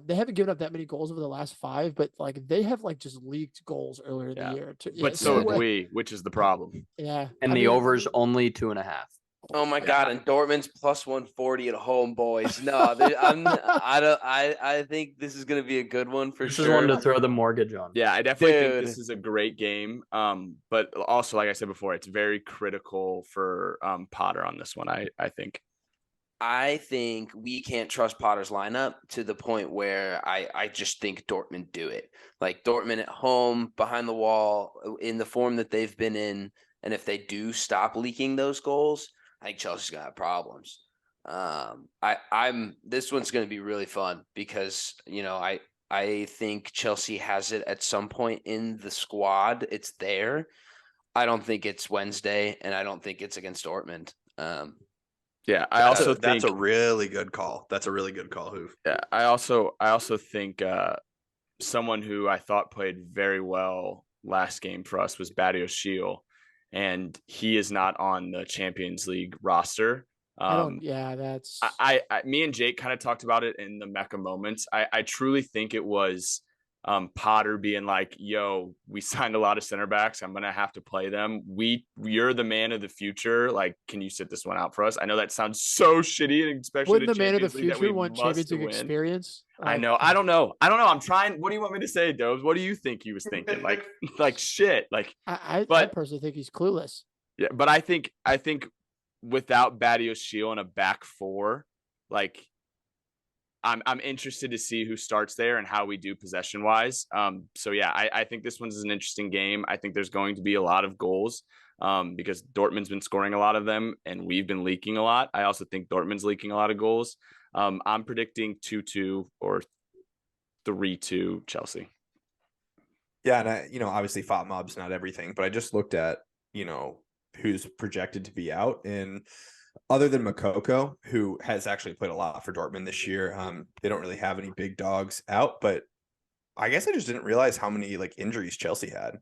They haven't given up that many goals over the last 5, but like they have like just leaked goals earlier in the year. But so have we, which is the problem. Yeah, and the over's only 2.5. Oh my God! And Dortmund's plus 140 at home, boys. No, I think this is going to be a good one for sure. This is one to throw the mortgage on. Yeah, I definitely think this is a great game. But also, like I said before, it's very critical for Potter on this one. I think. I think we can't trust Potter's lineup to the point where I just think Dortmund do it. Like Dortmund at home, behind the wall, in the form that they've been in, and if they do stop leaking those goals, I think Chelsea's gonna have problems. This one's gonna be really fun because I think Chelsea has it at some point in the squad. It's there. I don't think it's Wednesday, and I don't think it's against Dortmund. Yeah, I think that's a really good call. That's a really good call, Hoof. Yeah, I also think someone who I thought played very well last game for us was Badio Shield. And he is not on the Champions League roster. I don't. Yeah, that's. Me and Jake kind of talked about it in the Mecca moments. I truly think it was Potter being like, "Yo, we signed a lot of center backs. I'm gonna have to play them. You're the man of the future. Like, can you sit this one out for us?" I know that sounds so shitty, and especially Wouldn't the man of the Champions League that future we want must Champions League win. experience? I know. I don't know. I'm trying. What do you want me to say, Dobes? What do you think he was thinking? Like shit. Like, I but personally think he's clueless. yeah, but I think without Badios Shield and a back four, like I'm interested to see who starts there and how we do possession wise. So yeah, I think this one's an interesting game. I think there's going to be a lot of goals because Dortmund's been scoring a lot of them and we've been leaking a lot. I also think Dortmund's leaking a lot of goals. I'm predicting 2-2 or 3-2 Chelsea. Yeah, and obviously FOTMob's not everything, but I just looked at, who's projected to be out, and other than Makoko, who has actually played a lot for Dortmund this year, they don't really have any big dogs out, but I guess I just didn't realize how many injuries Chelsea had.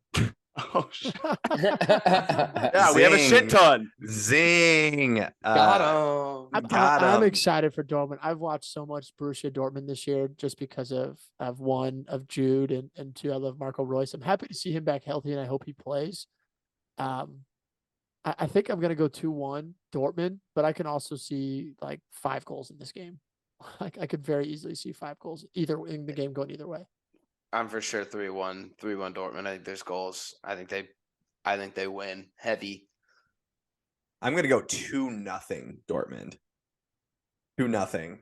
Oh shit. Yeah, we have a shit ton. Zing. Got him. I'm excited for Dortmund. I've watched so much Borussia Dortmund this year just because of one, of Jude, and two, I love Marco Reus. I'm happy to see him back healthy, and I hope he plays. I think I'm going to go 2-1 Dortmund, but I can also see 5 goals in this game. I could very easily see 5 goals either in the game going either way. I'm for sure 3-1 Dortmund. I think there's goals. I think they win heavy. I'm going to go 2-0 Dortmund. 2-0.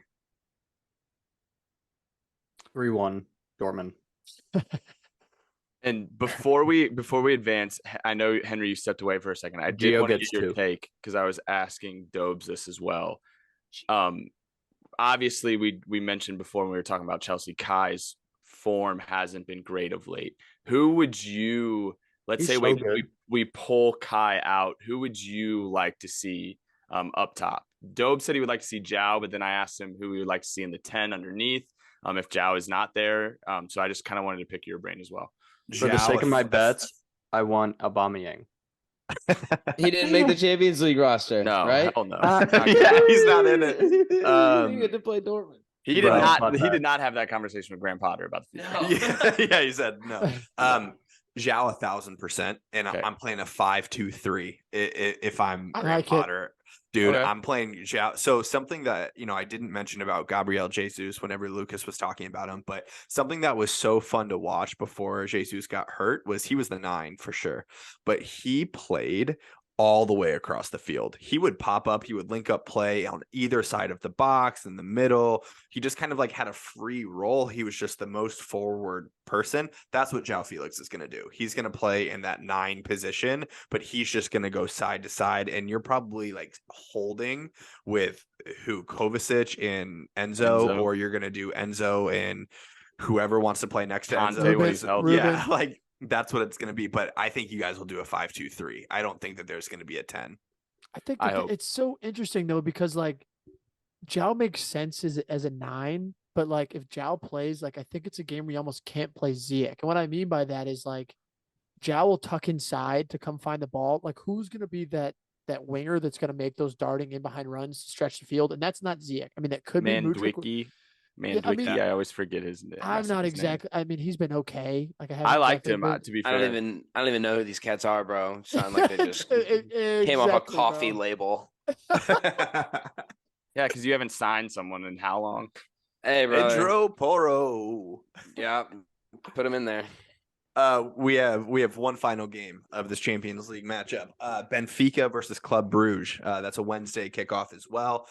3-1 Dortmund. And before we advance, I know Henry, you stepped away for a second. I did want to get your take because I was asking Dobes this as well. Obviously, we mentioned before when we were talking about Chelsea, Kai's form hasn't been great of late. Who would you? Let's say we pull Kai out. Who would you like to see up top? Dobes said he would like to see Zhao, but then I asked him who he would like to see in the 10 underneath. If Zhao is not there, so I just kind of wanted to pick your brain as well. For the sake of my bets, I want Aubameyang. He didn't make the Champions League roster. No, right? hell no. Yeah, he's not in it. He get to play Dortmund. He did not have that conversation with Graham Potter about the future. Yeah, he said no. Zhao 1,000%, and okay. I'm playing a 5-2-3 if I'm Graham Potter. Dude, okay. I'm playing Zhao. So something that, I didn't mention about Gabriel Jesus whenever Lucas was talking about him, but something that was so fun to watch before Jesus got hurt was he was the 9 for sure, but he played all the way across the field. He would pop up, he would link up play on either side of the box, in the middle. He just kind of had a free role. He was just the most forward person. That's what João Felix is going to do. He's going to play in that 9 position, but he's just going to go side to side. And you're probably holding with Kovacic and Enzo, or you're going to do Enzo and whoever wants to play next to Enzo. When he's healthy. Yeah, that's what it's going to be. But I think you guys will do a 5-2-3. I don't think that there's going to be a 10. I think it's so interesting, though, because Zhao makes sense as a 9. But if Zhao plays, I think it's a game where you almost can't play Ziyech. And what I mean by that is Zhao will tuck inside to come find the ball. Who's going to be that winger that's going to make those darting in behind runs to stretch the field? And that's not Ziyech. I mean, that could be Mudryk. I always forget his name. I'm not exactly. I mean, he's been okay. I liked him. To be fair, I don't even know who these cats are, bro. Sound like they just came off a coffee label. Yeah, because you haven't signed someone in how long? Hey, bro. Pedro Porro. Yeah, put him in there. We have one final game of this Champions League matchup. Benfica versus Club Brugge. That's a Wednesday kickoff as well.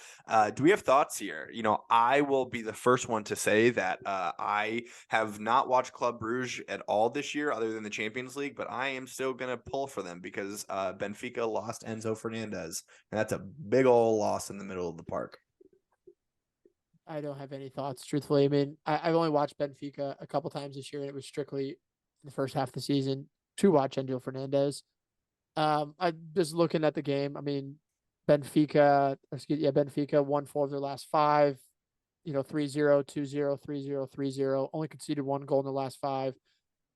Do we have thoughts here? I will be the first one to say that I have not watched Club Brugge at all this year other than the Champions League, but I am still going to pull for them because Benfica lost Enzo Fernandez. And that's a big old loss in the middle of the park. I don't have any thoughts, truthfully. I mean, I've only watched Benfica a couple times this year, and it was strictly the first half of the season to watch Enzo Fernandez. I'm just looking at the game. I mean, Benfica won 4 of their last 5, 3-0, 2-0, 3-0, 3-0, only conceded 1 goal in the last 5.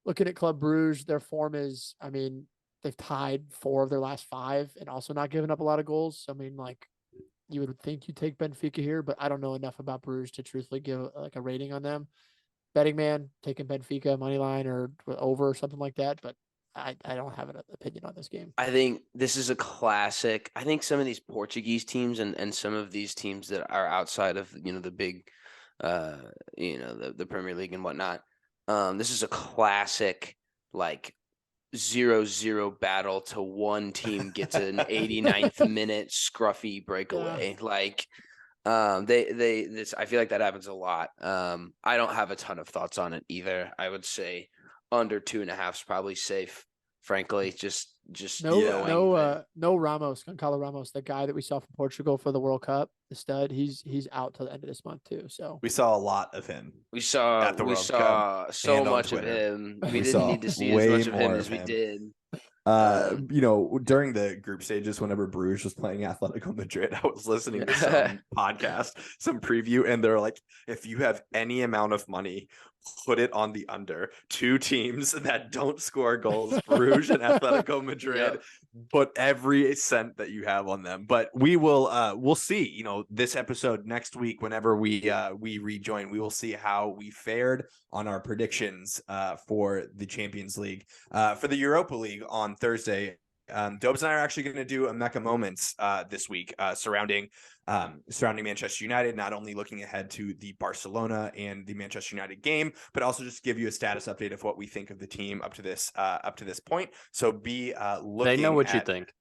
Looking at Club Brugge, their form is, I mean, they've tied 4 of their last 5 and also not given up a lot of goals. I mean, you would think you take Benfica here, but I don't know enough about Bruges to truthfully give like a rating on them. Betting man, taking Benfica money line or over or something like that, but I don't have an opinion on this game. I think this is a classic. I think some of these Portuguese teams and some of these teams that are outside of, the big, the Premier League and whatnot. This is a classic, like 0-0 battle to one team gets an 89th minute scruffy breakaway. Yeah. Like, I feel like that happens a lot. I don't have a ton of thoughts on it either. I would say under 2.5 is probably safe. Frankly, just no Ramos, Goncalo Ramos, the guy that we saw from Portugal for the World Cup, the stud. He's out till the end of this month too. So we saw a lot of him. We saw so much of him. We didn't need to see as much of him as we did. During the group stages, whenever Bruges was playing Atletico Madrid, I was listening to some podcast, some preview, and they're like, if you have any amount of money, put it on the under. 2 teams that don't score goals, Bruges and Atletico Madrid. Yep. Put every cent that you have on them. But we'll see. This episode next week, whenever we rejoin, we will see how we fared on our predictions for the Champions League, for the Europa League on Thursday. Dobes and I are actually going to do a Mecca Moments this week surrounding Manchester United, not only looking ahead to the Barcelona and the Manchester United game, but also just give you a status update of what we think of the team up to this point. So be looking. They know what you think.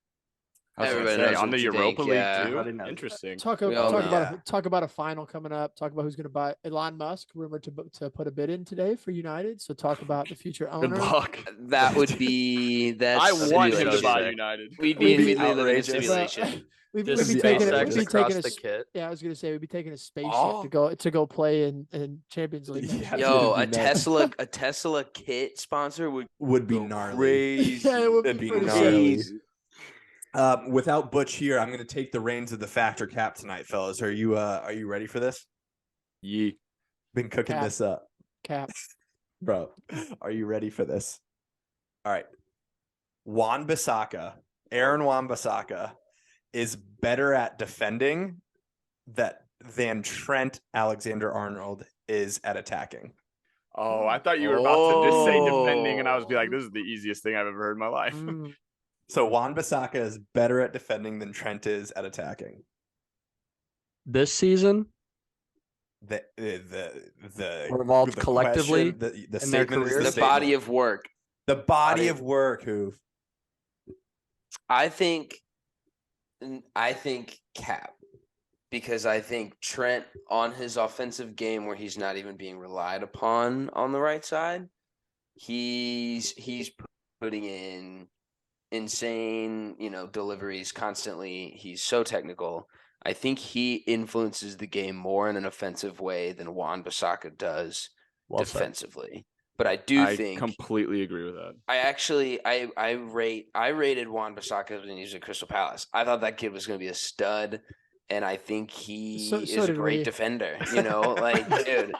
Everybody knows on the Europa League too. Interesting. Talk about a final coming up. Talk about who's going to buy. Elon Musk rumored to put a bid in today for United. So talk about the future owner. Good luck. That would be I want him to buy United. We'd be living in simulation. We'd be taking a kit. Yeah, I was gonna say we'd be taking a spaceship to go play in Champions League. Yeah, a Tesla kit sponsor would be gnarly. Crazy. Yeah, it would be gnarly. Without Butch here, I'm going to take the reins of the Factor Cap tonight, fellas. Are you ready for this? Yee. Been cooking this up. Cap. Bro, are you ready for this? All right. Aaron Wan-Bissaka is better at defending than Trent Alexander-Arnold is at attacking. Oh, I thought you were about to just say defending, and I was be like, this is the easiest thing I've ever heard in my life. So Wan-Bissaka is better at defending than Trent is at attacking. This season? We're involved collectively the in their career. The body of work. The body of work, Hoof. I think Cap, because I think Trent on his offensive game where he's not even being relied upon on the right side, he's putting in insane, deliveries constantly. He's so technical. I think he influences the game more in an offensive way than Wan-Bissaka does defensively. But I think completely agree with that. I rated Wan-Bissaka when he was at Crystal Palace. I thought that kid was going to be a stud, and I think he is a great defender. Dude.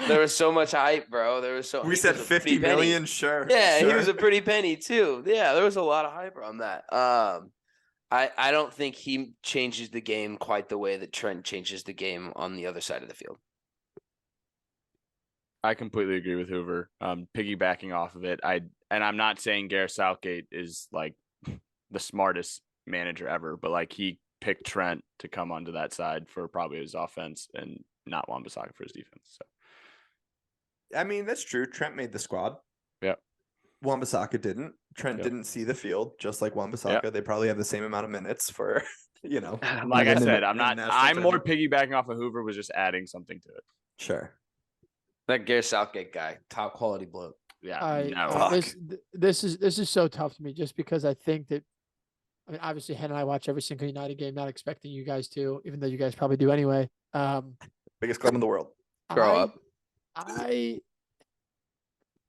There was so much hype, bro. We said 50 million, sure. Yeah, sure. He was a pretty penny too. Yeah, there was a lot of hype on that. I don't think he changes the game quite the way that Trent changes the game on the other side of the field. I completely agree with Hoover. Piggybacking off of it, I'm not saying Gareth Southgate is like the smartest manager ever, but like he picked Trent to come onto that side for probably his offense and not Wan-Bissaka for his defense. So. I mean, that's true. Trent made the squad. Yeah. Wan-Bissaka didn't. Trent didn't see the field, just like Wan-Bissaka. They probably have the same amount of minutes for, Like I said, I'm more piggybacking off of Hoover, was just adding something to it. Sure. That Gareth Southgate guy, top quality bloke. Yeah. This is so tough to me just because I think that, obviously, Hen and I watch every single United game, not expecting you guys to, even though you guys probably do anyway. Biggest club in the world. Grow up.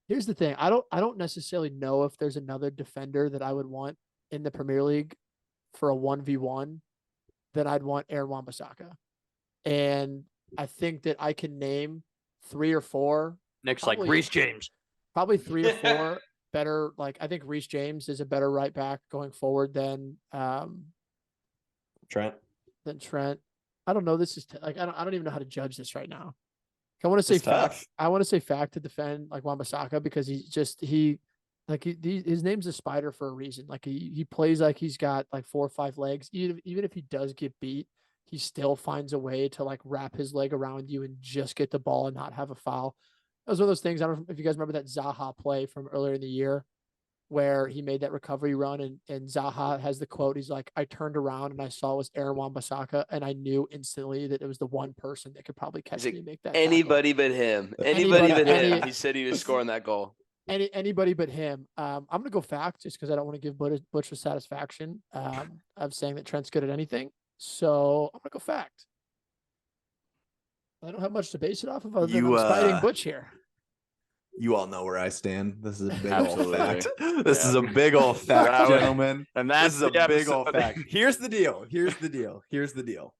Here's the thing. I don't necessarily know if there's another defender that I would want in the Premier League for a 1v1 that I'd want Aaron Wan-Bissaka. And I think that I can name 3 or 4. Nick's like Reece James. Probably 3 or 4 better. Like, I think Reece James is a better right back going forward than Trent. I don't know. This is like I don't even know how to judge this right now. I want to say It's fact. tough. I want to say fact to defend like Wan-Bissaka because his name's a spider for a reason. Like he plays like he's got like 4 or 5 legs. Even if he does get beat, he still finds a way to like wrap his leg around you and just get the ball and not have a foul. That was one of those things. I don't know if you guys remember that Zaha play from earlier in the year where he made that recovery run and Zaha has the quote. He's like, I turned around and I saw it was Aaron Wan-Bissaka and I knew instantly that it was the one person that could probably catch me and make that tackle. Anybody but him. Anybody but him. He said he was scoring that goal. Anybody but him. I'm gonna go fact just because I don't want to give Butch the satisfaction of saying that Trent's good at anything. So I'm gonna go fact. I don't have much to base it off of other than I'm spiting Butch here. You all know where I stand. This is a big old Absolutely. fact. This is a big old fact, gentlemen. And This that's is a the big old episode. fact. Here's the deal.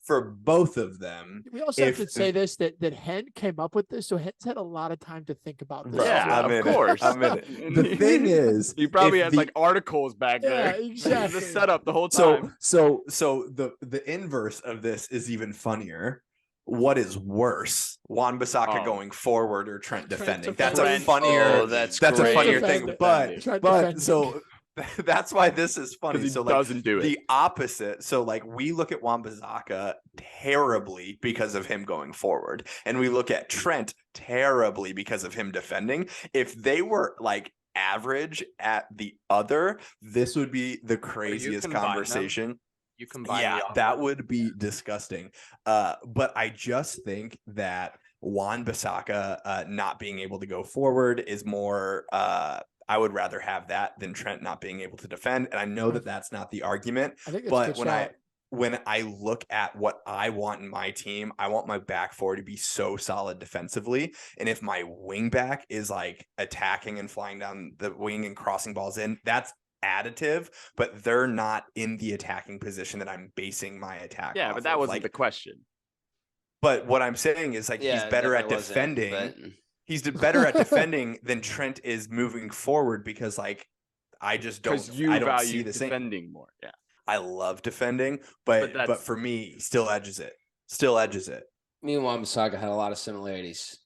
For both of them, We also have to say this that Hen came up with this, so Hen's had a lot of time to think about this. Bro, Yeah, I'm in of it. course. I'm in it. The thing is, he probably if has the- like articles back there. Yeah, exactly. The setup the whole so time. the inverse of this is even funnier. What is worse, Wan-Bissaka Oh. going forward or Trent defending? That's defending. a funnier. Oh, that's a great. funnier Trent thing. defending. But so that's why this is funny. Because he So like doesn't do it. the opposite. So like we look at Wan-Bissaka terribly because of him going forward, and we look at Trent terribly because of him defending. If they were like average at the other, this would be the craziest combine them? conversation. You combine Yeah, the that offense. would be disgusting. But I just think that Wan-Bissaka not being able to go forward is more. I would rather have that than Trent not being able to defend. And I know that that's not the argument, I think that's a but good when shot. I look at what I want in my team, I want my back four to be so solid defensively. And if my wing back is like attacking and flying down the wing and crossing balls in, that's additive, but they're not in the attacking position that I'm basing my attack. Yeah, off but that of. wasn't like, the question. But what I'm saying is like Yeah, he's it better at definitely wasn't, defending. but- He's better at defending than Trent is moving forward because like I just don't. Because you I don't value see the same. defending more. Yeah. I love defending, But but that's- for me, he still edges it. Still edges it. Me and Wan-Bissaka had a lot of similarities.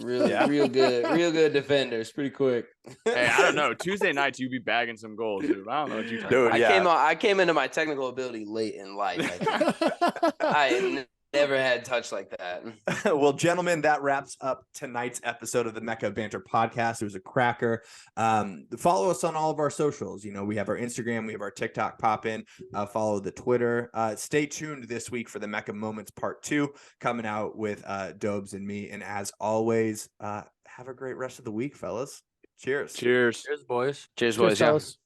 Really, Yeah. real good defenders. Pretty quick. Hey, I don't know. Tuesday nights you be bagging some goals, dude. I don't know what you're talking Dude, about. yeah. I came into my technical ability late in life. I think. I never had touch like that. Well, gentlemen, that wraps up tonight's episode of the Mecca of Banter podcast. It was a cracker. Follow us on all of our socials. You know, we have our Instagram, we have our TikTok pop in. Follow the Twitter. Stay tuned this week for the Mecca Moments Part 2 coming out with Dobes and me. And as always, have a great rest of the week, fellas. Cheers. Cheers. Cheers, boys. Cheers, Cheers, boys. Yeah. fellas.